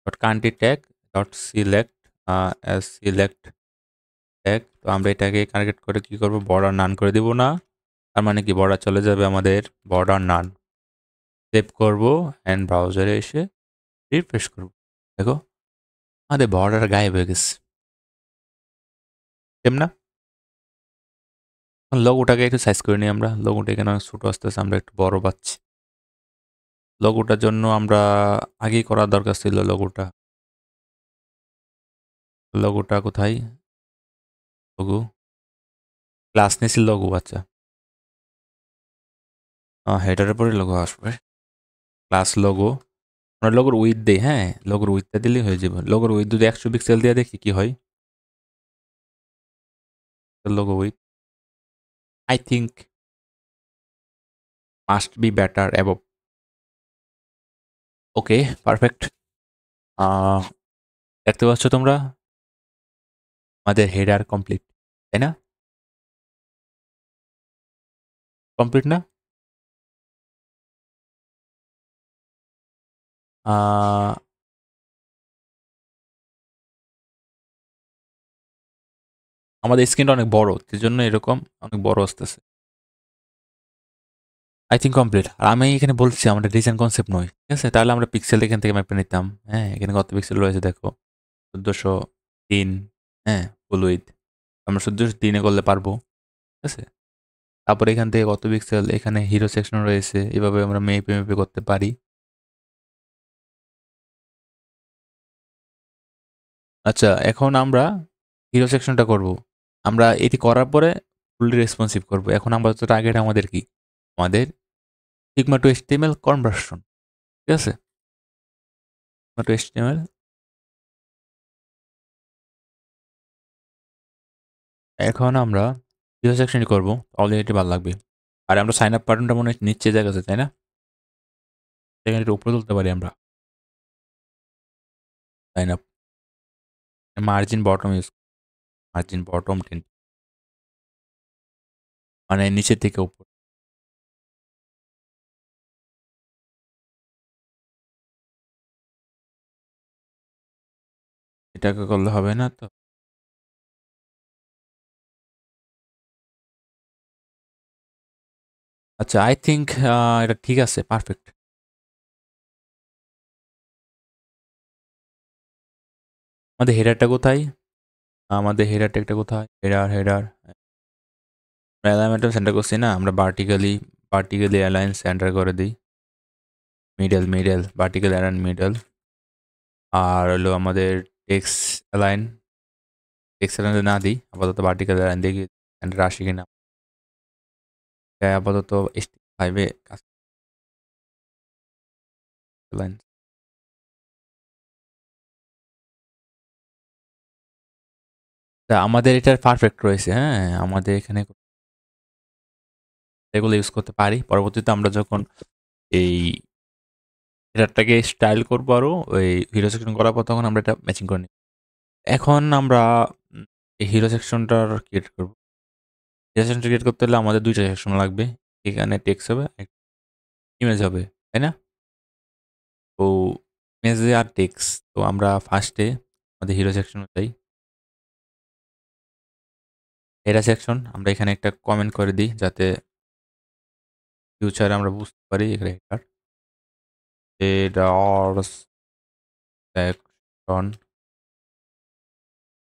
But country tag dot select select tag. তো আমরা এটাকে টার্গেট করে কি করব? বর্ডার নান করে দিব না? তার মানে কি বর্ডার চলে যাবে আমাদের, বর্ডার নান। সেভ করব অ্যান্ড ব্রাউজারে এসে রিফ্রেশ করব। দেখো আমাদের বর্ডার গায়েব হয়ে গেছে। সেম না? লোগোটাকে একটু সাইজ করে নিই আমরা। লোগোটা এখানে অনেক ছোট আসতেছে, আমরা একটু বড় পাচ্ছি। লোগোটার জন্য আমরা আগেই করার দরকার ছিল লোগোটা। লোগোটা কোথায়? লোগো, ক্লাস নিয়েছি লোগো। আচ্ছা, হেডারের পরে লোগো আসবে। ক্লাস লোগো, আমরা লোগোর উইথ দেই, হ্যাঁ? লোগোর উইথটা দিলেই হয়ে যাবে। লোগোর উইথ যদি 100 পিক্সেল দিয়ে দেখি কি হয়। Logo with I think must be better above. Okay, perfect. দেখতে পাচ্ছ তোমরা আমাদের হেডার কমপ্লিট, তাই না? কমপ্লিট না? আহ আমাদের স্ক্রিনটা অনেক বড়, সেজন্য এরকম অনেক বড় আসতেছে। I think complete. আর আমি এখানে বলছি আমাদের ডিজাইন কনসেপ্ট নয়। ঠিক আছে? তাহলে আমরা পিক্সেল এখান থেকে ম্যাপটা নিতাম। হ্যাঁ? এখানে কত পিক্সেল রয়েছে দেখো। ১৪০৩, হ্যাঁ? Full width. আমরা ১৪০৩ এ করলে পারবো। ঠিক আছে? তারপরে এখান থেকে কত পিক্সেল, এখানে হিরো সেকশন রয়েছে। এভাবে আমরা মেপে করতে পারি। আচ্ছা, এখন আমরা হিরো সেকশনটা করব। আমরা এটি করার পরে ফুললি রেসপন্সিভ করব। এখন আপাতত টার্গেট আমাদের কি? আমাদের Figma to HTML কনভার্সন। ঠিক আছে? Figma to HTML। এখন আমরা হিরো সেকশনই করব। তাহলে এটি ভালো লাগবে। আর আমরা সাইন আপ বাটনটা মনে হয় নিচে জায়গা আছে, তাই না? এখানে একটু উপরে তুলতে পারি আমরা। Sign up. Margin bottom use, margin bottom 10, মানে নিচের থেকে উপর। এটাকে করলে হবে না তো? আচ্ছা, আই থিংক এটা ঠিক আছে, পারফেক্ট। আমাদের হেডারটা কোথায়? আমাদের হেডার টেকটা কোথায়? হেডার। অ্যালাইনমেন্টটা সেন্টার করছি না? আমরা ভার্টিক্যালি অ্যালাইন সেন্টার করে দিই। Middle, vertical align middle. আর হলো আমাদের টেক্সট অ্যালাইন, টেক্সট অ্যালাইন না দিই, আপাতত ভার্টিক্যাল অ্যালাইন দেখি সেন্টার আসে কিনা। আপাতত HT5 এ কাজ অ্যালাইন। তা আমাদের এটা পারফেক্ট রয়েছে, হ্যাঁ? আমাদের এখানে এগুলো ইউজ করতে পারি। পরবর্তীতে আমরা যখন এই হেডারটাকে স্টাইল করবো আরো, ওই হিরো সেকশন করার পর তখন আমরা এটা ম্যাচিং করে নিই। এখন আমরা এই হিরো সেকশনটার ক্রিয়েট করব। হিরো সেকশন ক্রিয়েট করতে হলে আমাদের ২ টা সেকশন লাগবে। এখানে টেক্সট হবে, ইমেজ হবে, তাই না? তো ইমেজে আর টেক্সট। তো আমরা ফার্স্টে আমাদের হিরো সেকশনে যাই। হেডার সেকশন আমরা এখানে একটা কমেন্ট করে দিই যাতে ফিউচারে আমরা বুঝতে পারি এখানে হেডার। হেডার সেকশন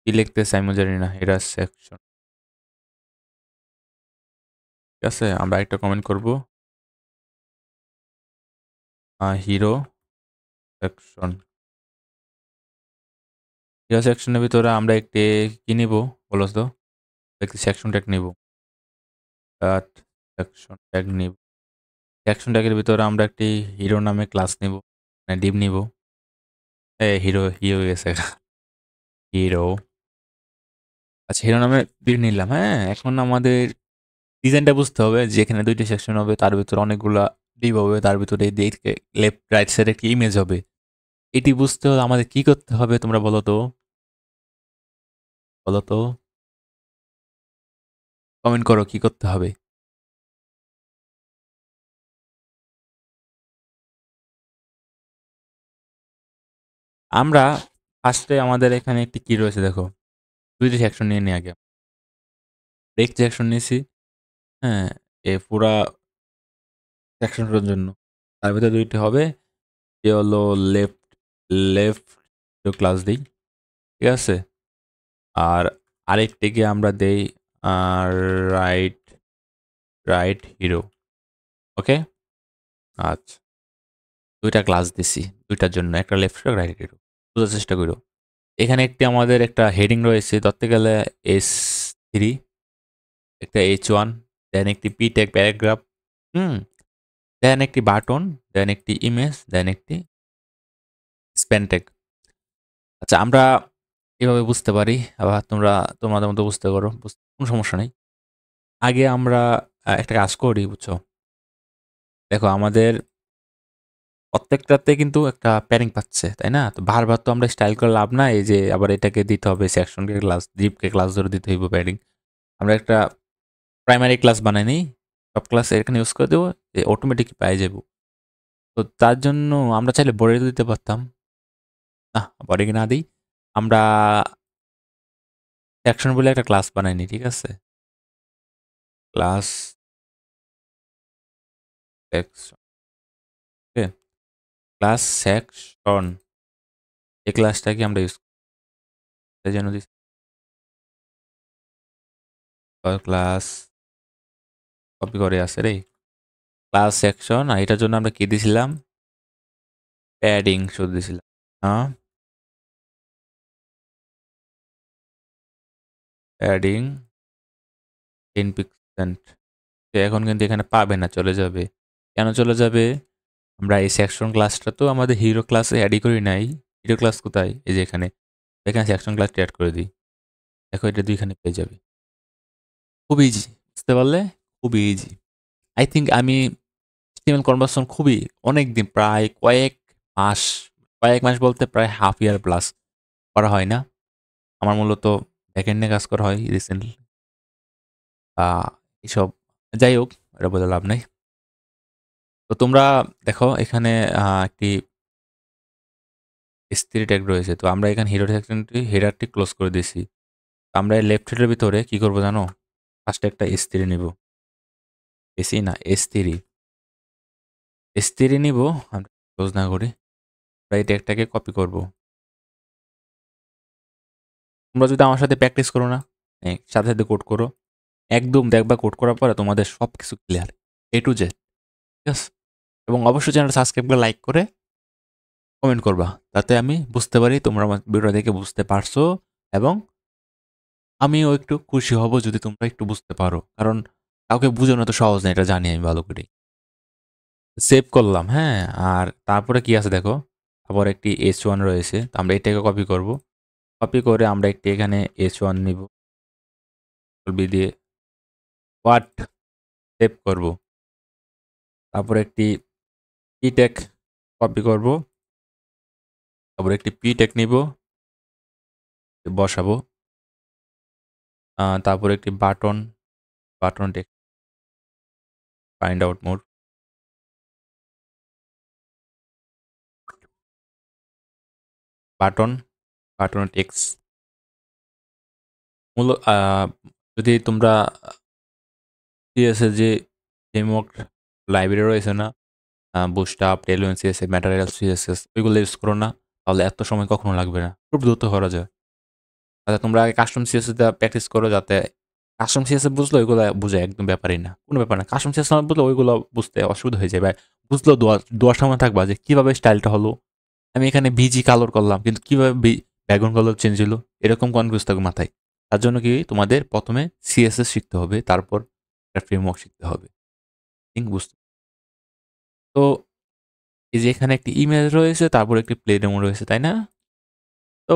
কি লিখতেছে আমি জানি না। Header section. ঠিক আছে? আমরা একটা কমেন্ট করব। Hero section. হিরো সেকশনের ভিতরে আমরা একটি কি নিব বলো তো? একটি সেকশন ট্যাগ নিব। দ্যাট সেকশন ট্যাগ নিব। সেকশন ট্যাগের ভিতরে আমরা একটি হিরো নামে ক্লাস নিব, মানে ডিভ নিব। হিরো গেছে গা। হিরো। আচ্ছা, হিরো নামে ডিভ নিলাম। হ্যাঁ? এখন আমাদের ডিজাইনটা বুঝতে হবে যে এখানে ২ টি সেকশন হবে, তার ভিতরে অনেকগুলা ডিভ হবে, তার ভিতরে এদিকে লেফট রাইট সাইডে একটি ইমেজ হবে। এটি বুঝতে হলে আমাদের কি করতে হবে তোমরা বলো তো? বলো তো? কমেন্ট করো কি করতে হবে? আমরা ফার্স্টে আমাদের এখানে একটি কি রয়েছে দেখো। ২ টি সেকশন নিয়ে নিই আগে। টেক্সট সেকশন নিয়েছি। হ্যাঁ? পুরা সেকশনটার জন্য। তার ভিতরে ২ টি হবে। এ হলো লেফট, লেফট ক্লাস দেই। ঠিক আছে? আর আরেকটিকে আমরা দেই আ রাইট, রাইট হিরো। ওকে? আচ্ছা। ২ টা ক্লাস দিছি। ২ টার জন্য। একটা লেফট হিরো, রাইট হিরো। বোঝার চেষ্টা করো। এখানে একটি আমাদের একটা হেডিং রয়েছে ধরতে গেলে S3, একটা H1, দেন একটি p ট্যাগ প্যারাগ্রাফ, হুম? দেন একটি বাটন, দেন একটি ইমেজ, দেন একটি স্প্যান ট্যাগ। আচ্ছা, আমরা এভাবে বুঝতে পারি। আবার তোমরা তোমাদের মতো বুঝতে পারো। কোনো সমস্যা নেই। আগে আমরা একটা কাজ করি, বুঝছো? দেখো আমাদের প্রত্যেকটাতে কিন্তু একটা প্যাডিং পাচ্ছে, তাই না? তো বারবার তো আমরা স্টাইল করে লাভ নাই যে আবার এটাকে দিতে হবে সেকশনকে ক্লাস, ডিপকে ক্লাস ধরে দিতে হইব প্যাডিং। আমরা একটা প্রাইমারি ক্লাস বানাই নেই। সব ক্লাস এখানে ইউজ করে দেবো, যে অটোমেটিক পেয়ে যাবো। তো তার জন্য আমরা চাইলে বডি দিতে পারতাম। না, বডি না দিই। আমরা সেকশন বলে একটা ক্লাস বানাইনি, ঠিক আছে? ক্লাস সেকশন, ওকে? ক্লাস সেকশন এই ক্লাসটাকে আমরা ইউজ করতে যেন ক্লাস কপি করে আছে রে, ক্লাস সেকশন। আর এটার জন্য আমরা কি দিছিলাম? প্যাডিং শুধু দিছিলাম। হ্যাঁ, প্যাডিং 10%। এখন কিন্তু এখানে পাবে না, চলে যাবে। কেন চলে যাবে? আমরা এই সেকশন ক্লাসটা তো আমাদের হিরো ক্লাসে অ্যাডই করি নাই। হিরো ক্লাস কোথায়? এই যে এখানে। এখানে সেকশন ক্লাসটি অ্যাড করে দিই। দেখো এটা দুইখানে পেয়ে যাবে। খুব ইজি, বুঝতে পারলে? খুবই ইজি। আই থিঙ্ক আমি HTML কনভার্সন খুবই অনেকদিন, প্রায় মাস কয়েক মাস বলতে প্রায় হাফ ইয়ার প্লাস করা হয় না। আমার মূলত ব্যাকএন্ডে কাজ করা হয় রিসেন্টলি। এসব যাই হোক, এটা বলে লাভ নাই। তো তোমরা দেখো এখানে একটি S3 ট্যাগ রয়েছে। তো আমরা এখানে হিরো সেকশনটি হেডারটি ক্লোজ করে দিয়েছি। আমরা লেফট হেডের ভিতরে কি করব জানো? ফার্স্টে একটা S3 নিব। এসি না, S3। S3 নিব, আমরা ক্লোজ না করি। আমরা এই ট্যাগটাকে কপি করব। তোমরা যদি আমার সাথে প্র্যাকটিস করো না, সাথে সাথে কোড করো, একদম দেখবা কোড করার পরে তোমাদের সবকিছু ক্লিয়ার, A to Z, ঠিক আছে? এবং অবশ্যই চ্যানেলটা সাবস্ক্রাইব করে লাইক করে কমেন্ট করবা, যাতে আমি বুঝতে পারি তোমরা আমার ভিডিও দেখে বুঝতে পারছো, এবং আমিও একটু খুশি হব যদি তোমরা একটু বুঝতে পারো, কারণ কাউকে বোঝানো তো সহজ না, এটা জানি আমি ভালো করে। সেভ করলাম, হ্যাঁ। আর তারপরে কি আছে দেখো, আবার একটি H1 রয়েছে। তো আমরা এটাকে কপি করব। কপি করে আমরা একটি এখানে H1 নিব, বি দিয়ে হোয়াট সেভ করব। তারপরে একটি পি ট্যাগ কপি করব। তারপরে একটি পি ট্যাগ নিব, বসাবো। তারপরে একটি button text find out mode, button text মূল। যদি তোমরা সিএসএস যে ফ্রেমওয়ার্ক লাইব্রেরি রয়েছে না, বুস্টআপ, টেলভিন সিএসএস, ম্যাটেরিয়াল সিএসএস, ওইগুলো ইউজ করো না, তাহলে এত সময় কখনো লাগবে না, খুব দ্রুত করা যায়। আচ্ছা, তোমরা আগে কাস্টম সিএসএস দিয়ে প্র্যাকটিস করো, যাতে কাস্টম সিএসএস বুঝলে ওইগুলো বুঝে একদম ব্যাপারই না, কোনো ব্যাপার না। কাস্টম সিএসএস না বুঝলে ওইগুলো বুঝতে অসুবিধা হয়ে যায়, বা বুঝলেও দোয়ার সময় থাকবা যে কীভাবে স্টাইলটা হলো। আমি এখানে ভিজি কালার করলাম, কিন্তু কীভাবে ব্যাকগ্রাউন্ড কালার চেঞ্জ হলো, এরকম কনফিউজ থাকবে মাথায়। তার জন্য কি তোমাদের প্রথমে সিএসএস শিখতে হবে, তারপর একটা ফ্রেমওয়ার্ক শিখতে হবে, ঠিক? বুঝতে তো এই যে এখানে একটি ইমেজ রয়েছে, তারপর একটি প্লে ডেমো রয়েছে, তাই না? তো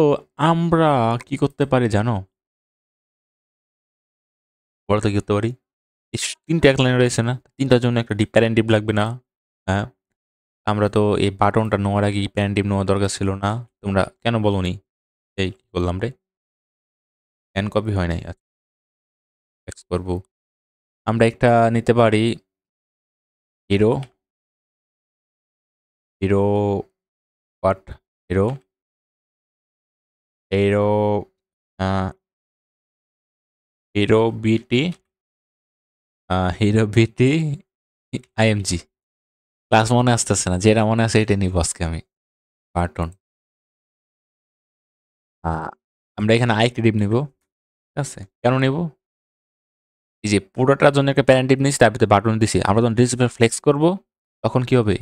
আমরা কি করতে পারি জানো? বলো তো কি করতে পারি? এই ৩ টা এক লাইনে রয়েছে না? ৩ টার জন্য একটা প্যারেন্ট ডিভ লাগবে না? হ্যাঁ? আমরা তো এই বাটনটা নেওয়ার আগে প্যারেন্ট ডিভ নেওয়া দরকার ছিল না? তোমরা কেন বলোনি? এই কি বললাম রে? প্যান কপি হয় নাই। আচ্ছা, টেক্সট করব। আমরা একটা নিতে পারি hero, hero what? Hero, hero a hero বিটি, হিরো বিটি আইএমজি। ক্লাস মনে আসতেছে না। যেটা মনে আছে এটাই নিবো আজকে আমি। বাটন। আ আমরা এখানে আরেকটি ডিভ নিবো। ঠিক আছে? কেন নিবো? এই যে পুরোটার জন্য একটা প্যারেন্ট ডিভ নিছি, তার ভিতরে বাটন দিছি। আমরা যখন ডিসপ্লে ফ্লেক্স করব, তখন কি হবে?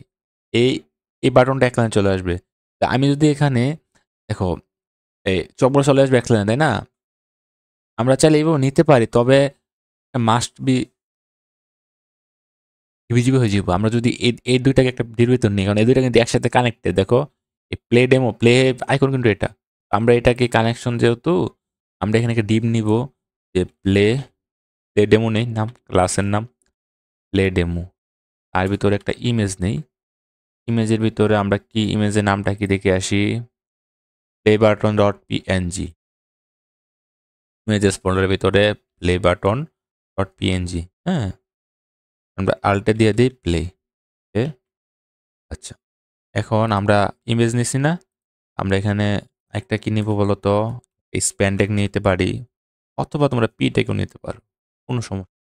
এই, এই বাটনটা এক লাইনে চলে আসবে। তা আমি যদি এখানে দেখো, এই চকগুলো চলে আসবে এক লাইনে, তাই না? আমরা চাইলে এভাবেও নিতে পারি। তবে মাস্ট বি হিবিজিবি হয়ে যাবো। আমরা যদি এই ২ টাকে একটা ডির ভিতর নিই, কারণ এই ২ টা কিন্তু একসাথে কানেক্টেড। দেখো, এই প্লে ডেমো, প্লে আইকন কিন্তু এটা। আমরা এটাকে কানেকশন যেহেতু, আমরা এখানে একটা ডিভ নিবো, যে প্লে ডেমো নেই নাম, ক্লাসের নাম প্লে ডেমো। তার ভিতরে একটা ইমেজ নেই। ইমেজের ভিতরে আমরা কি ইমেজের নামটা কি দেখে আসি? playButton.png। ইমেজেস ফোল্ডারের ভিতরে playButton.png, হ্যাঁ? আমরা আল্টে দিয়ে দিই প্লে। ওকে? আচ্ছা। এখন আমরা ইমেজ নিছি না? আমরা এখানে একটা কি নিব বলতো? স্প্যান ট্যাগ নিতে পারি। অথবা তোমরা পিটেকও নিতে পারো, কোনো সমস্যা।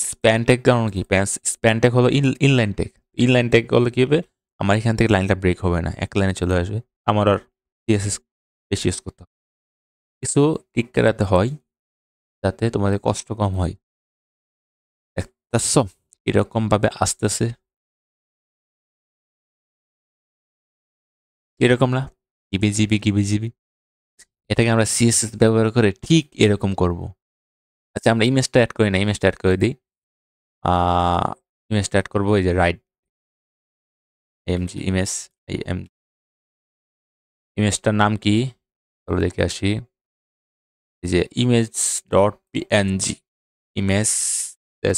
স্প্যান ট্যাগ কারণ কি, স্প্যান ট্যাগ হলো ইনলাইন ট্যাগ। ইনলাইন ট্যাগ হলে কি হবে, আমার এখান থেকে লাইনটা ব্রেক হবে না, এক লাইনে চলে আসবে। আমার আর সিএসএস বেশি ইউজ করতে হবে। কিছু টিক রাখতে হয় যাতে তোমাদের কষ্ট কম হয়। দেখতেছো এরকম ভাবে আসতেছে, এরকম না, কিবিজিবি কিবিজিবি। এটাকে আমরা সিএসএস ব্যবহার করে ঠিক এরকম করব। আচ্ছা আমরা ইমেজটা অ্যাড করি না, ইমেজটা অ্যাড করে দিই। ইমেজটা অ্যাড করবো, এই যে রাইট এমজি ইমেজ, এই ইমেজটার নাম কি চলো দেখে আসি। এই যে image dot PNG, image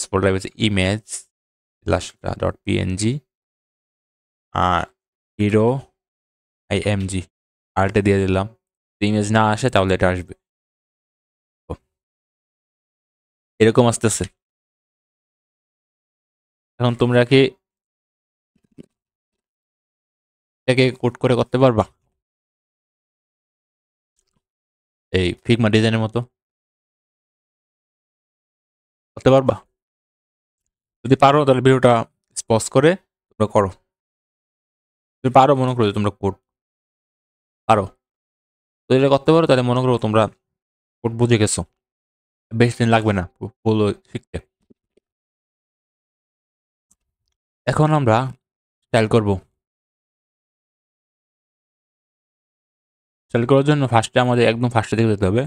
folder হচ্ছে ইমেজ লাস্টটা ডট পিএনজি আর হিরো আইএমজি আর্টে দিয়ে দিলাম। ইমেজ না আসে তাহলে এটা আসবে। ও, এরকম আসতেছে। এখন তোমরা কি এটাকে কোড করে করতে পারবা এই ফিগমা ডিজাইনের মতো? করতে পারবা? যদি পারো তাহলে ভিডিওটা পজ করে তোমরা করো। যদি পারো মনে করো যে তোমরা কোড পারো, যদি এটা করতে পারো তাহলে মনে করো তোমরা কোড বুঝে গেছো, বেশি দিন লাগবে না পুরো শিখতে। এখন আমরা স্টাইল করব। স্টাইল করার জন্য ফার্স্টে আমাদের একদম ফার্স্টে দিকে যেতে হবে,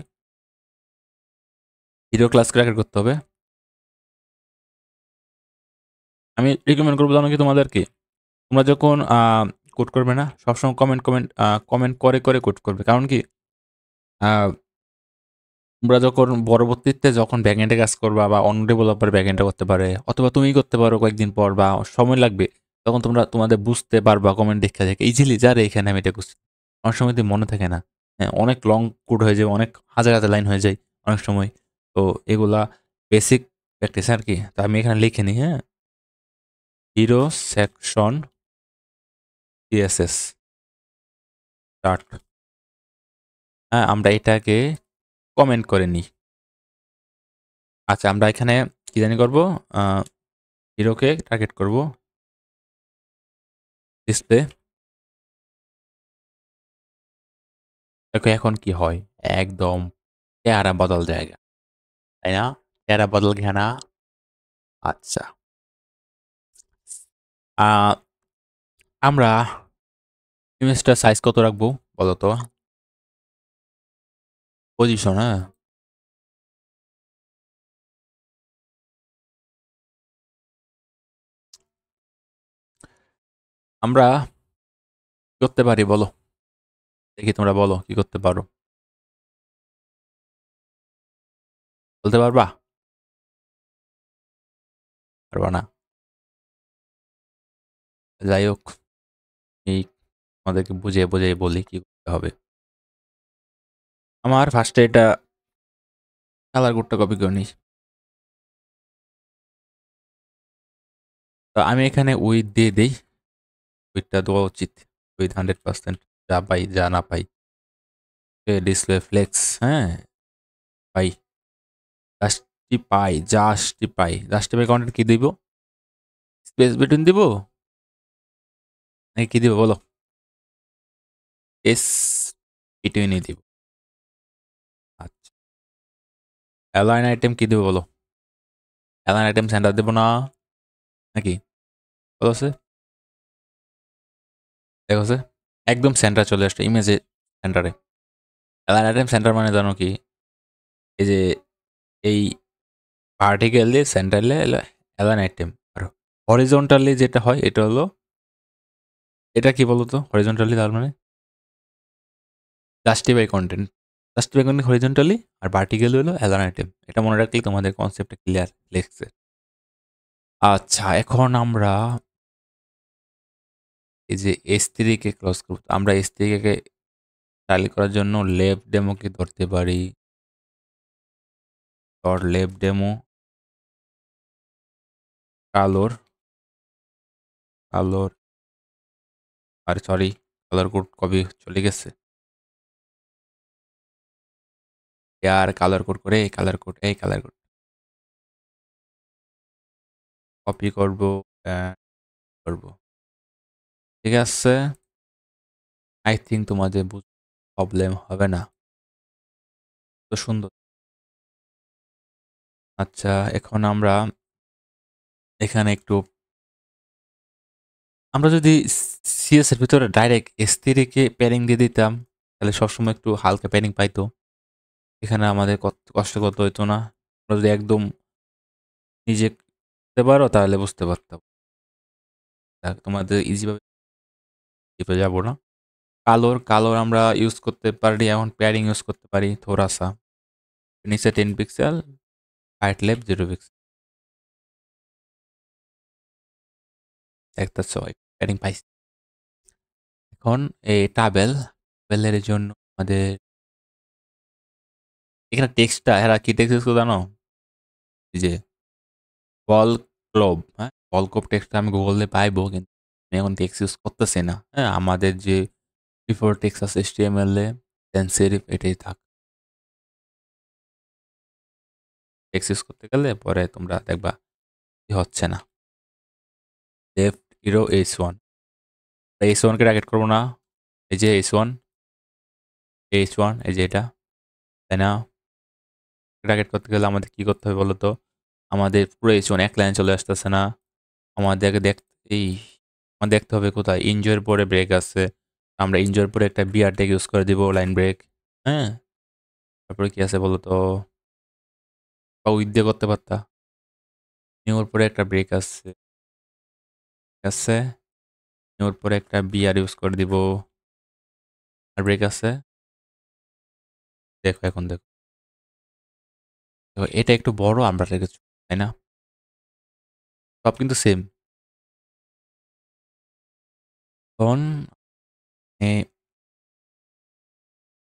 হিরো ক্লাস ক্র্যাকের করতে হবে। আমি রিকমেন্ড করবো জানো কি তোমাদেরকে, তোমরা যখন কোড করবে না সবসময় কমেন্ট করে করে কোড করবে। কারণ কি আহ, তোমরা যখন পরবর্তীতে যখন ব্যাকএন্ডে কাজ করবা বা অন্য ডেভেলপার ব্যাকএন্ডে করতে পারে অথবা তুমিই করতে পারো কয়েকদিন পর বা সময় লাগবে, তখন তোমরা তোমাদের বুঝতে পারবা কমেন্ট দেখে দেখে ইজিলি যারে এখানে আমি এটা করছি। অনেক সময় তো মনে থাকে না, হ্যাঁ অনেক লং কোড হয়ে যায়, অনেক হাজার হাজার লাইন হয়ে যায় অনেক সময়। তো এগুলা বেসিক প্র্যাকটিস আর কি। তো আমি এখানে লিখে নিই, হ্যাঁ হিরো সেকশন সিএসএস স্টার্ট। হ্যাঁ আমরা এটাকে কমেন্ট করে নিই। আচ্ছা আমরা এখানে কি জানি করবো, হিরোকে টার্গেট করব ডিসপ্লে। দেখো এখন কি হয়, একদম চেহারা বদল জায়গা, তাই না? চেহারা বদল ঘেনা। আচ্ছা আহ, আমরা ইমেজটা সাইজ কত রাখবো বলো তো? পজিশন, হ্যাঁ আমরা কি করতে পারি বলো, দেখি তোমরা বলো কি করতে পারো, বলতে পারবা? পারবা না? যাই হোক এই আমাদেরকে বুঝিয়ে বুঝিয়ে বলি কি করতে হবে। আমার ফার্স্টে এটা কালার কোডটা কপি করে নিই। তো আমি এখানে উইথ দিয়ে দিই, উইথটা দেওয়া উচিত, উইথ 100%, যা পাই যা না পাই। ডিসপ্লে ফ্লেক্স, হ্যাঁ পাই, জাস্টিফাই কন্টেন্ট কি দিব, স্পেস বিটুইন দিব নাকি কি দিব বলো? এস বিটুইনই দিব। আচ্ছা অ্যালাইন আইটেম কি দিব বলো? অ্যালাইন আইটেম সেন্টার দেবো না নাকি? বলো সে, দেখো সে একদম সেন্টার চলে আসছে ইমেজে, সেন্টারে। অ্যালাইন আইটেম সেন্টার মানে জানো কি, এই যে এই ভার্টিক্যালি সেন্টারে অ্যালাইন আইটেম, আর হরিজন্টালি যেটা হয় এটা হলো, এটা কি বলতো হরিজন্টালি তার মানে justify content, justify content horizontally আর ভার্টিক্যালি হলো অ্যালাইন আইটেম। এটা মনে রাখলে তোমাদের কনসেপ্টটা ক্লিয়ার লেগছে। আচ্ছা এখন আমরা এই যে S3 কে ক্লোজ করব, আমরা S3 কে টাইল করার জন্য লেফট ডেমোকে ধরতে পারি, ডট লেফট ডেমো কালোর, কালোর আর সরি কালার কোড কপি চলে গেছে। আর কালার কোড করে এই কালার কোড কপি করব করব। ঠিক আছে, আই থিঙ্ক তোমাদের প্রবলেম হবে না। তো সুন্দর। আচ্ছা, এখন আমরা এখানে একটু আমরা যদি সিএস এর ভিতরে ডাইরেক্ট S3 কে প্যাডিং দিয়ে দিতাম তাহলে সবসময় একটু হালকা প্যাডিং পাইতো। এখানে আমাদের কষ্ট করতে হইতো না। আমরা যদি একদম নিজে করতে পারো তাহলে বুঝতে পারতাম। তোমাদের ইজিভাবে টিপে যাব না। কালোর আমরা ইউজ করতে পারি, এখন প্যাডিং ইউজ করতে পারি থোড়া সা। নিচে 10 পিক্সেল, হাইট লেফট 0 পিক্সেল। দেখতেছ প্যাডিং পাইছি। এখন এই টাবেলের জন্য আমাদের এখানে টেক্সটটা এরা কি টেক্সট ইউজ করে জানো? এই যে বল ক্লব, হ্যাঁ বল ক্লব টেক্সটটা আমি গুগলে পাইবো, কিন্তু আমি এখন টেক্সট ইউজ করতেছি না। হ্যাঁ, আমাদের যে ডিফল্ট টেক্সট আছে HTML এ সেন্স সেরিফ এটাই থাক। টেক্সট ইউজ করতে গেলে পরে তোমরা দেখবা কি হচ্ছে না। লেফট হিরো H1, H1 কে টার্গেট করবো না। এই যে H1 এই যে এটা, তাই না? টার্গেট করতে গেলে আমাদের কি করতে হবে বলো তো? আমাদের পুরো H1 এক লাইন চলে আসতেছে না। আমাদেরকে এই আমার দেখতে হবে কোথায় এনজয়ের পরে ব্রেক আছে। আমরা এনজয়ের পরে একটা বিআর ট্যাগ ইউজ করে দিব, লাইন ব্রেক। হ্যাঁ, তারপরে কি আছে বলো তো? বা উইথ দিয়ে করতে পারতা। নিউর পরে একটা ব্রেক আছে, ঠিক আছে? নিউর পরে একটা বিআর ইউজ করে দিব, আর ব্রেক আছে। দেখো এখন দেখো, তো এটা একটু বড় আমরা রেখেছি, তাই না? সব কিন্তু সেম। এখন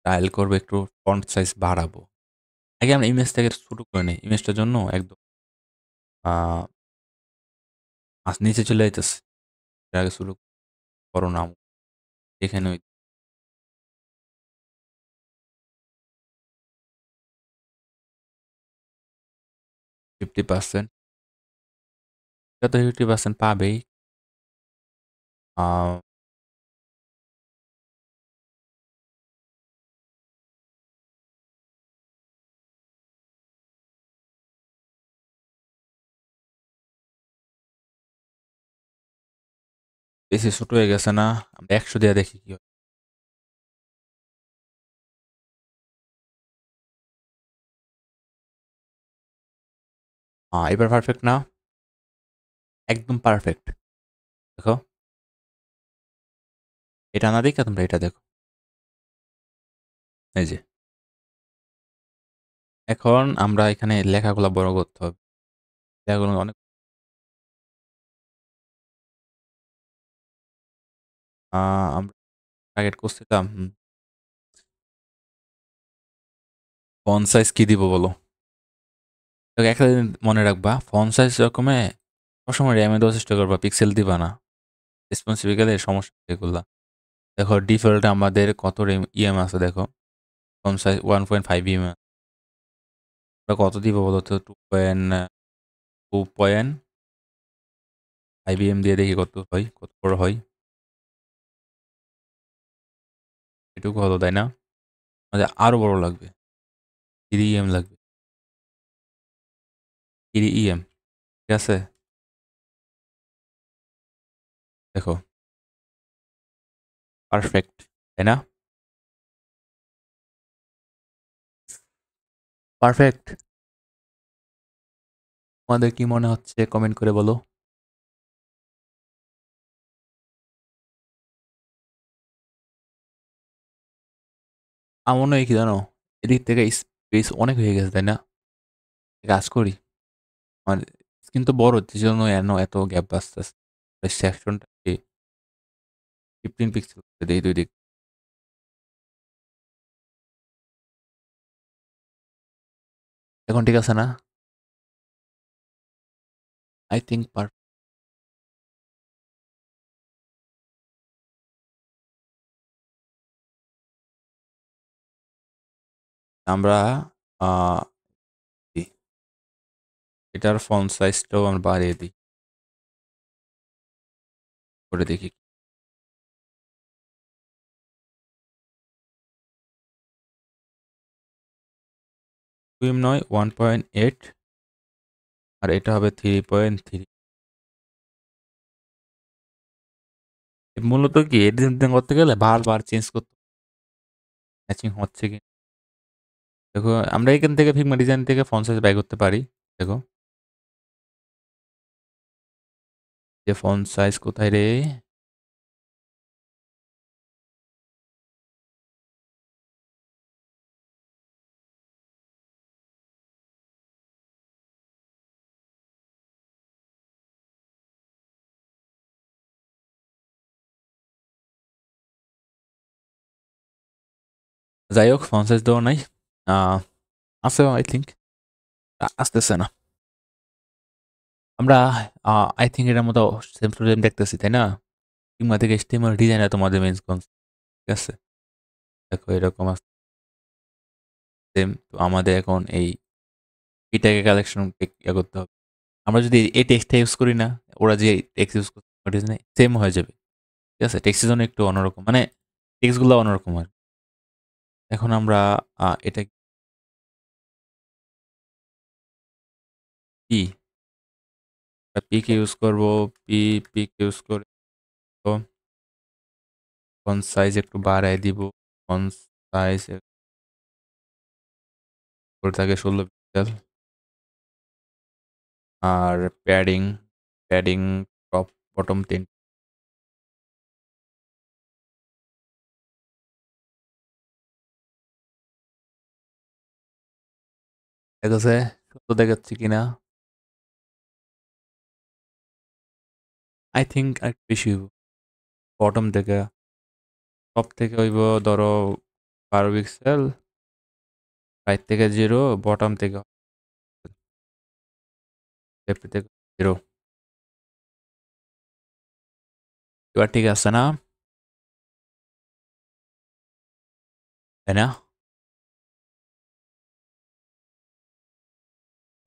ডায়াল করবো, একটু ফন্ট সাইজ বাড়াবো। আগে আমরা ইমেজটাকে ছোট করে নিই, ইমেজটার জন্য একদম নিচে চলে যাইতেছে। আগে শুরু করো না, এখানে ওই 50%, এটা তো 50% পাবেই। আহ, বেশি ছোট হয়ে গেছে না? আমরা 100 দিয়ে দেখি কি হয়। এবার পারফেক্ট না? একদম পারফেক্ট। দেখো, এটা না দেখে তোমরা এটা দেখো। এই যে এখন আমরা এখানে লেখাগুলো বড় করতে হবে। লেখাগুলো অনেক আমরা টার্গেট করছিলাম। ফন্ট সাইজ কি দিব বলো? তবে একটা জিনিস মনে রাখবা, ফন্ট সাইজ রকমে সবসময় র্যামে দেওয়ার চেষ্টা করবা, পিক্সেল দিবা না। রেসপন্সিফিক্যালি সমস্যা এগুলা। দেখো ডিফল্টে আমাদের কত ইএম আছে দেখো, ফন্ট সাইজ 1.5 আমরা কত দিব বলো তো? 2.5 দিয়ে দেখি কত হয়, কত বড় হয়। এটুকু হলো, তাই না? আমাদের আরো বড় লাগবে, 3 লাগবে, 3 ঠিক আছে? দেখো পারফেক্ট, তাই না? পারফেক্ট। তোমাদের কি মনে হচ্ছে কমেন্ট করে বলো। আমার মনে হয় কি জানো, এদিক থেকে স্পেস অনেক হয়ে গেছে, তাই না? কাজ করি, আমার স্ক্রিন তো বড়, যে জন্য এত গ্যাপ আসতেছে। সেকশনটা 15 পিক্সেল দেই দুই দিক। এখন ঠিক আছে না? আই থিঙ্ক আমরা দিই। এটার ফন্ট সাইজটাও আমরা বাড়িয়ে দিই, করে দেখি। কুইম নয় 1.8, আর এটা হবে 3.3। মূলত কি এডিটিং করতে গেলে বারবার চেঞ্জ করতে, ম্যাচিং হচ্ছে কি দেখো। আমরা এখান থেকে ফিগমা ডিজাইন থেকে ফন্ট সাইজ বাই করতে পারি। দেখো যে ফন্ট সাইজ কোথায় রে, যাই হোক ফন্ট সাইজ দেওয়া নাই, আছে আই থিঙ্ক, আসতেছে না। আমরা আই থিঙ্ক এটার মতো সেম টু সেম দেখতেছি, তাই না? ফিগমা থেকে HTML ডিজাইনার তোমাদের মেইন কনসেপ্ট, ঠিক আছে? দেখো এরকম আছে সেম। তো আমাদের এখন এইটাকে কালেকশন ইয়ে করতে হবে। আমরা যদি এই টেক্সটটা ইউজ করি না, ওরা যে টেক্সট ইউজ করছে সেম হয়ে যাবে, ঠিক আছে? টেক্সটের জন্য একটু অন্যরকম, মানে টেক্সটগুলো অন্যরকম হয়। এখন আমরা এটা কি পিক ইউজ করব, পিক ইউজ করে ফন্ট সাইজ একটু বাড়ায় দিব। ফন্ট সাইজ করে থাকে 16 পিক্সেল। আর প্যাডিং টপ বটম 3। দেখাচ্ছে সত্য দেখাচ্ছি কিনা, আই থিঙ্ক আর বেশি হইব। বটম থেকে টপ থেকে হইব ধরো 12 পিক্সেল, রাইট থেকে 0, বটম থেকে লেফট থেকে 0। এবার ঠিক আছে না, তাই না?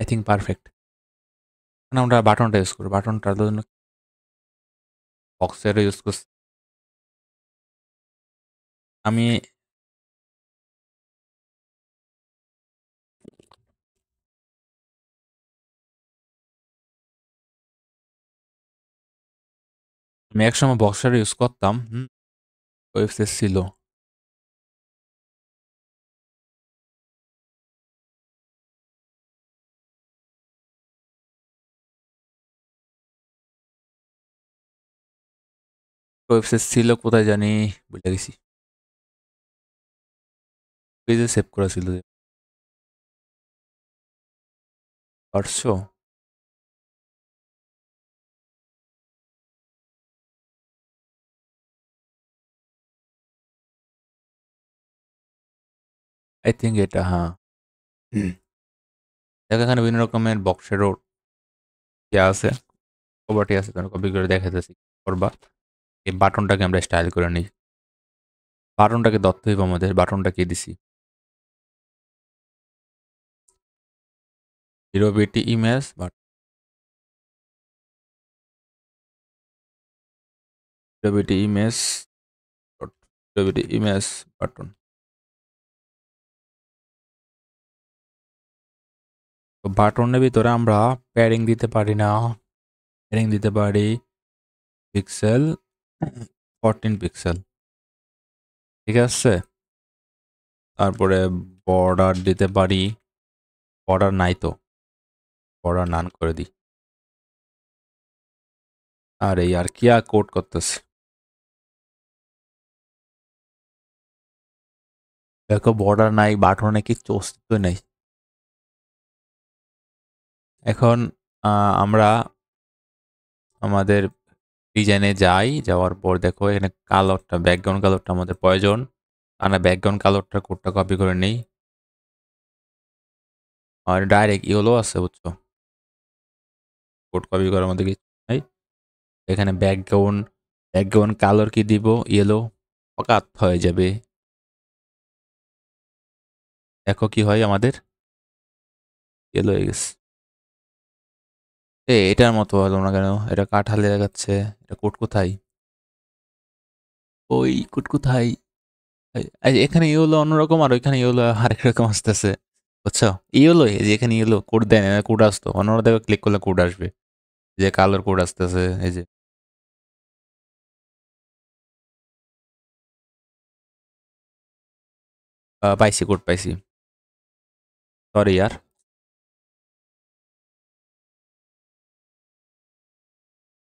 I think perfect. এখন আমরা বাটনটা ইউজ করি, বাটনটার জন্য বক্সের ইউজ করছি আমি। আমি একসময় বক্সের ইউজ করতাম, ওয়েবসাইট ছিল। ওয়েবসাইট ছিল কোথায় জানি, ভুলে গেছি। পেজে সেভ করা ছিল, পারছো? আই থিঙ্ক এটা, হ্যাঁ। দেখো এখানে বিভিন্ন রকমের বক্সেরও ইয়ে আছে, প্রপার্টি আছে, তোমার কপি করে দেখাইতেছি করবা। এই বাটনটাকে আমরা স্টাইল করে নিই। বাটনটাকে দত্ত হইব আমাদের, বাটনটাকে দিছি 0BT image, but 0BT image, 0BT image button. তো বাটনের ভিতরে আমরা প্যাডিং দিতে পারি না, প্যাডিং দিতে পারি পিক্সেল 14 পিক্সেল, ঠিক আছে? তারপরে বর্ডার দিতে পারি, বর্ডার নাই তো, বর্ডার নান করে দিই। আর এই আর কি কোড করতেছে, দেখো বর্ডার নাই, বাটনে কিচ্ছু অস্তিত্ব নেই। এখন আমরা আমাদের ডিজাইনে যাই, যাওয়ার পর দেখো এখানে কালারটা, ব্যাকগ্রাউন্ড কালারটা আমাদের প্রয়োজন। আমরা ব্যাকগ্রাউন্ড কালারটা কোডটা কপি করে নিই, আর ডাইরেক্ট ইয়েলো আছে, বুঝছো? কোড কপি করার মধ্যে কিছু নাই। এখানে ব্যাকগ্রাউন্ড কালার কি দিব, ইয়েলো, অকাত হয়ে যাবে। দেখো কি হয় আমাদের, ইয়েলো হয়ে গেছে। এটার মতো হলো না কেন? এটা কাঠালে দেখাচ্ছে। এটা কোড কোথায়? ওই কোড কোথায়? এখানে ইয়েলো অন্যরকম আর ওইখানে ইয়েলো আরেক রকম আসতেছে। বুঝছো? ইয়েলো এই যে এখানে ইয়েলো কোড দেয় না, কোড আসতো। অন্যরা দেখো ক্লিক করলে কোড আসবে। এই যে কালার কোড আসতেছে এই যে। পাইছি কোড পাইছি। সরি ইয়ার।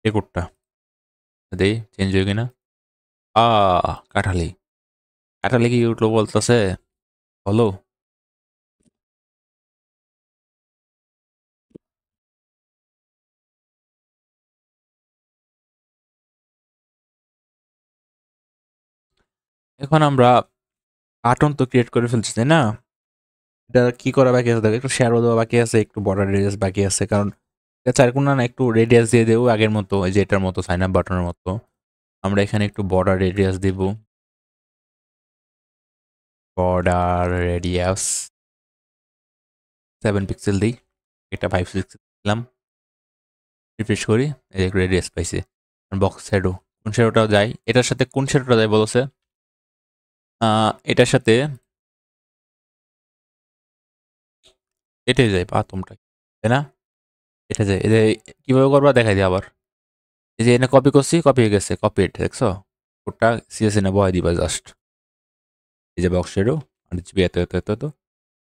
এই কোডটা দেই চেঞ্জ হয়ে কিনা। কাঠালি। কাঠালি কি উঠলো বলতেছে? হলো। এখন আমরা কার্টুন তো ক্রিয়েট করে ফেলছি তাই না? এটা কি করা বাকি আছে দেখো, একটু শ্যাডো দেওয়া বাকি আছে, একটু বর্ডার রেডিয়াস বাকি আছে, কারণ চারকোনা না একটু রেডিয়াস দিয়ে দেবো আগের মতো, এই যে এটার মতো সাইন আপ বাটনের মতো। আমরা এখানে একটু বর্ডার রেডিয়াস দিব। বর্ডার রেডিয়াস 7 পিক্সেল দিই। এটা 5 পিক্সেল দিলাম। রিফ্রেশ করি, এই যে রেডিয়াস পাইছি। বক্স শ্যাডো, কোন শ্যাডোটা যায় এটার সাথে? কোন শ্যাডোটা যায় বলছে? এটার সাথে এটাই যায় পাতমটা, তাই না? এটা যায়, এই যে কিভাবে করবা দেখাই দিই আবার। এই যে এনে কপি করছি, কপি হয়ে গেছে, কপি এটা দেখছো? ওটা সিএসএন এ বহাই দিবা জাস্ট। এই যে বক্স শ্যাডো আর জিবি এত এত এত এত।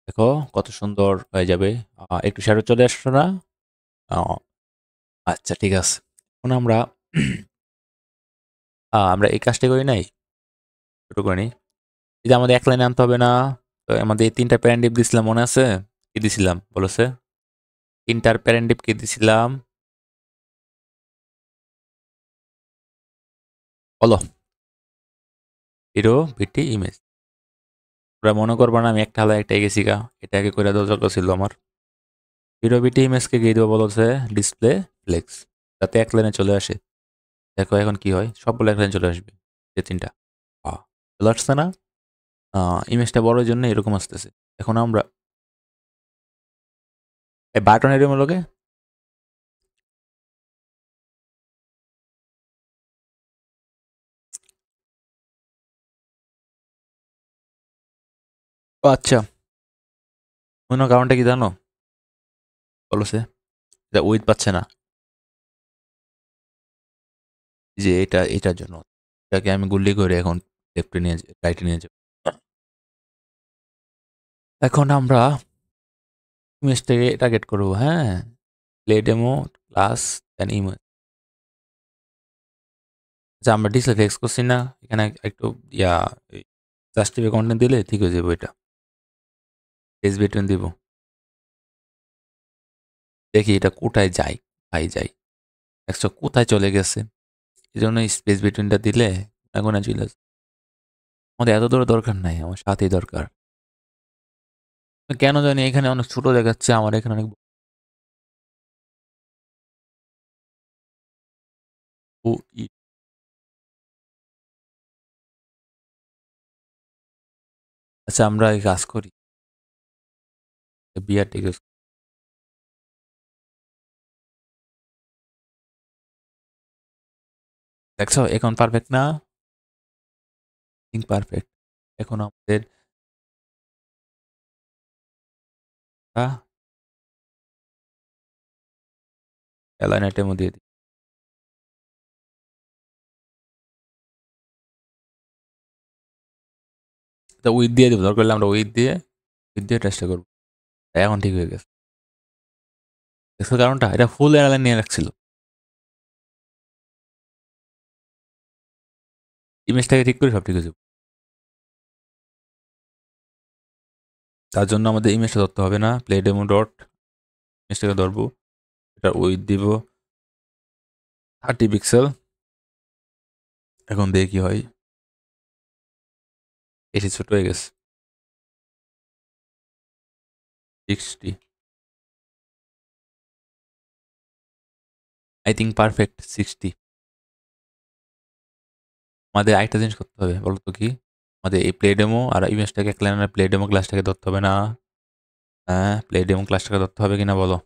দেখো কত সুন্দর হয়ে যাবে। একটু শ্যাডো চলে আসছো না? আহ, আচ্ছা ঠিক আছে। এখন আমরা আমরা এই কাজটা করি নাই, ছোট করে নিই। এই যে আমাদের এক লাইনে আনতে হবে না? তো আমাদের এই 3টা প্যারাডিপ দিছিলাম, মনে আছে? কি দিছিলাম বলছে? 3টার প্যারাডিপ কি দিছিলাম বলো? হিরো ভিটি ইমেজ। তোমরা মনে করবা না আমি একটা হালা একটাই গেছি গা, এটা আগে করে দেওয়া দরকার ছিল আমার। হিরো ভিটি ইমেজকে গিয়ে দেবো বলছে ডিসপ্লে ফ্লেক্স, যাতে এক লাইনে চলে আসে। দেখো এখন কি হয়, সবগুলো এক লাইনে চলে আসবে, যে 3টা। চলে আসছে না? ইমেজটা বড় জন্য এরকম আসতেছে। এখন আমরা এই বাটন এর মূলকে ও আচ্ছা, অন্য কারণটা কি জানো? বলছে এটা উইথ পাচ্ছে না, যে এটার জন্য। এটাকে আমি গুল্লি করে এখন লেফটে নিয়ে রাইটে নিয়ে যাব। এখন আমরা ইমেজটাকে টার্গেট করবো, হ্যাঁ। প্লে ডেমো ক্লাস দেন ইমেজ। আচ্ছা আমরা ডিসপ্লে ফিক্স করছি না, এখানে একটু ইয়া জাস্টিফাই কন্টেন্ট দিলে ঠিক হয়ে যাবে। এটা পেজ বিটুইন দিব, দেখি এটা কোথায় যায়। ভাই যাই, একশো কোথায় চলে গেছে। এই জন্য স্পেস বিটুইনটা দিলে এখন চলে আসবে। আমাদের এত দূর দরকার নাই, আমার সাথেই দরকার। কেন জানি এখানে অনেক ছোট দেখাচ্ছে, আমার এখানে অনেক ই। আচ্ছা আমরা এই কাজ করি, বিআরটি ইউজ। দেখছো এখন পারফেক্ট না? পারফেক্ট। এখন আমাদের অ্যালাইন আইটেমও দিয়ে দিই। তা উইথ দিয়ে দেবো, দরকার হলে আমরা উইথ দিয়ে চেষ্টা করবো। এখন ঠিক হয়ে গেছে। দেখছো কারণটা? এটা ফুল অ্যালাইন নিয়ে রাখছিল। ইমেজটাকে ঠিক করে সব ঠিক হয়ে যাবে। তার জন্য আমাদের ইমেজটা ধরতে হবে না, প্লে ডেমো ডট ইমেজটাকে ধরবো। এটা উইথ দিব 30 পিক্সেল। এখন দেখি কি হয়। এসে ছোট হয়ে গেছে 60। I think perfect 60। আমাদের আরেকটা জিনিস করতে হবে, বলো তো কি? আমাদের এই প্লে ডেমো আর ইমেজটাকে এক লাইনের প্লে ডেমো ক্লাসটাকে ধরতে হবে না? হ্যাঁ, প্লে ডেমো ক্লাসটাকে ধরতে হবে কিনা বলো?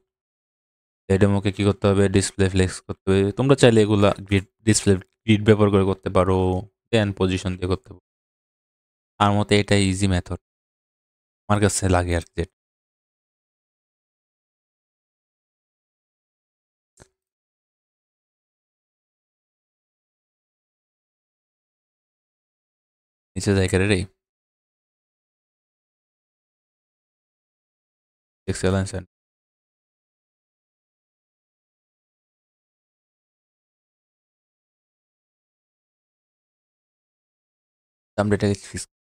প্লে ডেমোকে কি করতে হবে? ডিসপ্লে ফ্লেক্স করতে হবে। তোমরা চাইলে এগুলা ডিসপ্লে গ্রিড ব্যবহার করে করতে পারো, দেন পজিশন দিয়ে করতে পারো। আমার মতে এটা ইজি মেথড আমার কাছে লাগে আর কি। নিচে যাই করে রে, এক্সেলেন্স আমরা এটাকে fix-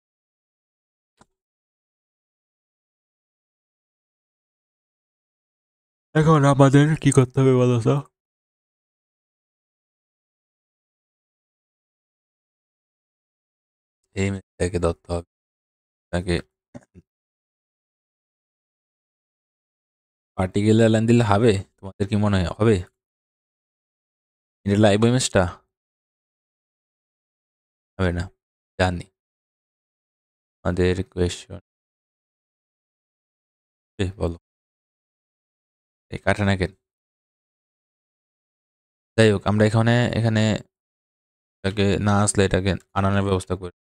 এখন আমাদের কি করতে হবে বলো তো? এই মেথডটাকে ধরতে হবে, তাকে পার্টিকুলার লাইন দিলে হবে? তোমাদের কি মনে হয় হবে? এটা লাইভ ইমেজটা হবে না, জানি। আমাদের কোয়েশ্চন বলো, এই কাটে না কেন? যাই হোক, আমরা এখানে এখানে এটাকে না আসলে এটাকে আনানোর ব্যবস্থা করি।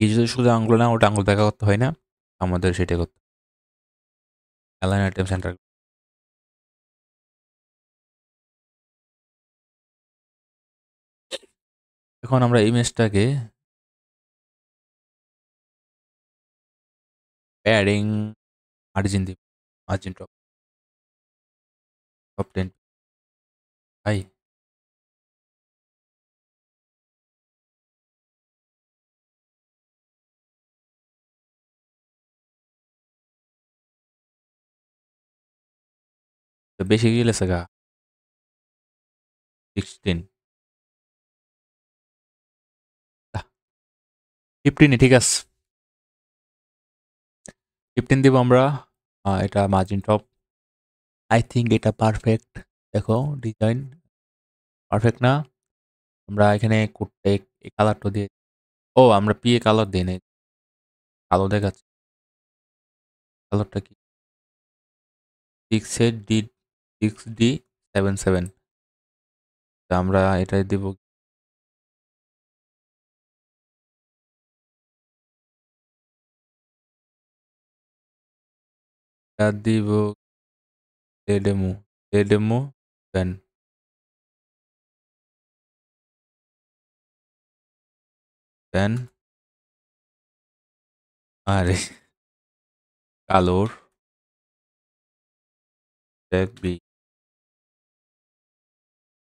কিছু যদি শুধু আঙুল না, ওটা আঙুল দেখা করতে হয় না, আমাদের সেটা করতে অ্যালাইন আইটেম সেন্টার। এখন আমরা ইমেজটাকে প্যাডিং মার্জিন দিব, মার্জিন টপ টপ 10 ভাই। তো বেশি গেলেছে গা, 16 15 ঠিক আছে, 15 দিব আমরা। এটা মার্জিন টপ, আই থিঙ্ক এটা পারফেক্ট। দেখো ডিজাইন পারফেক্ট না? আমরা এখানে কোডটা এই কালারটা দিয়ে, ও আমরা পিএ কালার দিই নাই, কালো দেখাচ্ছে। কালারটা কি? 6D77, আমরা এটাই দিব। এটা দিব ডেমো, ডেমো দেন দেন আরে কালোর ট্যাগ বি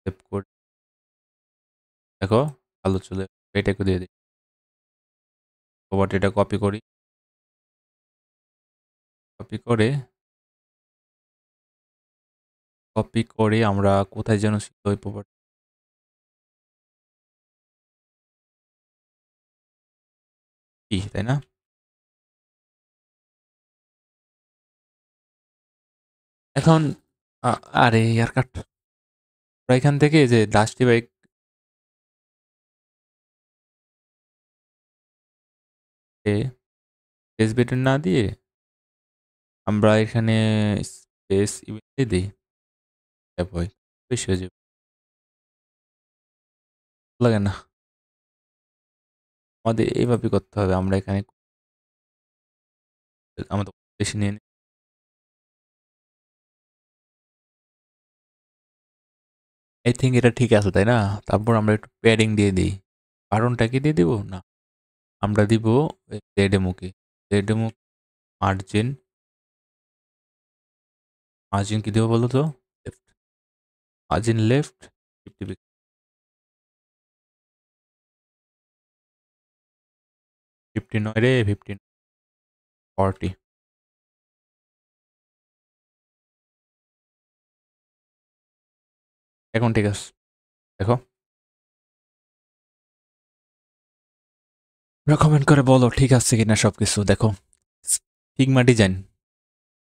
সেভ করে দেখো, কালো চলে, এটাকে দিয়ে দিই। প্রপার্টিটা কপি করি, কপি করে আমরা কোথায় যেন ছিল ওই প্রপার্টি, কি তাই না? এখন আরে ইয়ার কাট, আমরা এখান থেকে যে ডাস্টি বাইক স্পেস বেটন না দিয়ে আমরা এখানে স্পেস ইভেন্টে দিই, হয় বেশি হয়ে যাবে, লাগে না? আমাদের এইভাবে করতে হবে, আমরা এখানে আমাদের বেশি নিয়ে নিই। আই থিঙ্ক এটা ঠিক আছে তাই না? তারপর আমরা একটু প্যাডিং দিয়ে দিই। কারণটা কি দিয়ে দিব না, আমরা দিব জেডএমওকে, জেডএমও মার্জিন, মার্জিন কি দেবো বলো তো? লেফট, মার্জিন লেফট 50 50 নয় রে, 15 40। এখন ঠিক আছে, দেখো রেকমেন্ড করে বলো ঠিক আছে কিনা সবকিছু। দেখো ফিগমা ডিজাইন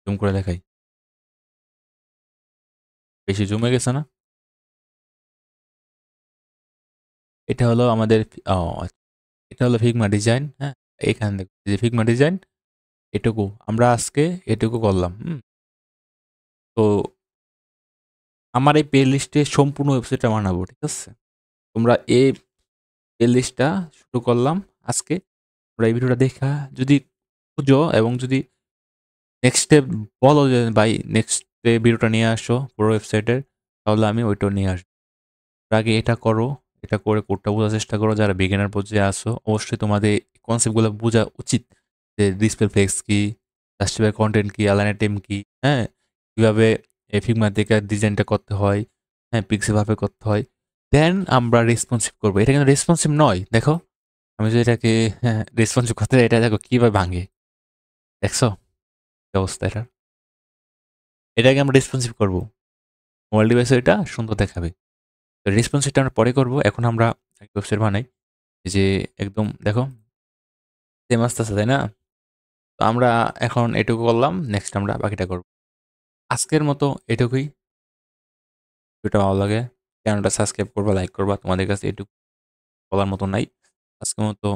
জুম করে দেখাই, বেশি জুমে গেছে না? এটা হলো আমাদের ও আচ্ছা, এটা হলো ফিগমা ডিজাইন। হ্যাঁ, এখানে দেখো এই যে ফিগমা ডিজাইন, এটুকু আমরা আজকে এটুকু করলাম। তো আমার এই প্লে লিস্টে সম্পূর্ণ ওয়েবসাইটটা বানাবো, ঠিক আছে? তোমরা এই প্লে লিস্টটা শুরু করলাম আজকে। তোমরা এই ভিডিওটা দেখা যদি খুঁজো এবং যদি নেক্সটে বলো যে ভাই নেক্সটে ভিডিওটা নিয়ে আসো পুরো ওয়েবসাইটের, তাহলে আমি ওইটাও নিয়ে আসবো। তার আগে এটা করো, এটা করে কোডটা বোঝার চেষ্টা করো। যারা বিগিনার পর্যায়ে আসো অবশ্যই তোমাদের কনসেপ্টগুলো বোঝা উচিত, যে ডিসপ্লে ফ্লেক্স কি, জাস্টিফাই কন্টেন্ট কি, অ্যালাইন আইটেম কি, হ্যাঁ, কিভাবে ফিগমা থেকে ডিজাইনটা করতে হয়, হ্যাঁ, পিক্সেল ভাবে করতে হয়। দেন আমরা রেসপন্সিভ করবো। এটা কিন্তু রেসপন্সিভ নয়, দেখো আমি যদি এটাকে রেসপন্সিভ করতে যাই, এটা দেখো কিভাবে ভাঙে, দেখছো কি অবস্থা এটা। এটাকে আমরা রেসপন্সিভ করবো, মোবাইল ডিভাইসে এটা সুন্দর দেখাবে। রেসপন্সিভটা আমরা পরে করবো, এখন আমরা একটা ওয়েবসাইট বানাই। এই যে একদম দেখো সেম আসতেছে, তাই না? তো আমরা এখন এটুকু করলাম, নেক্সট আমরা বাকিটা করব। আজকের মতো এটুকুই। ভিডিওটা ভালো লাগে চ্যানেলটা সাবস্ক্রাইব করবা, লাইক করবা। তোমাদের কাছে এটুকু বলার মতো নাই। আজকের মতো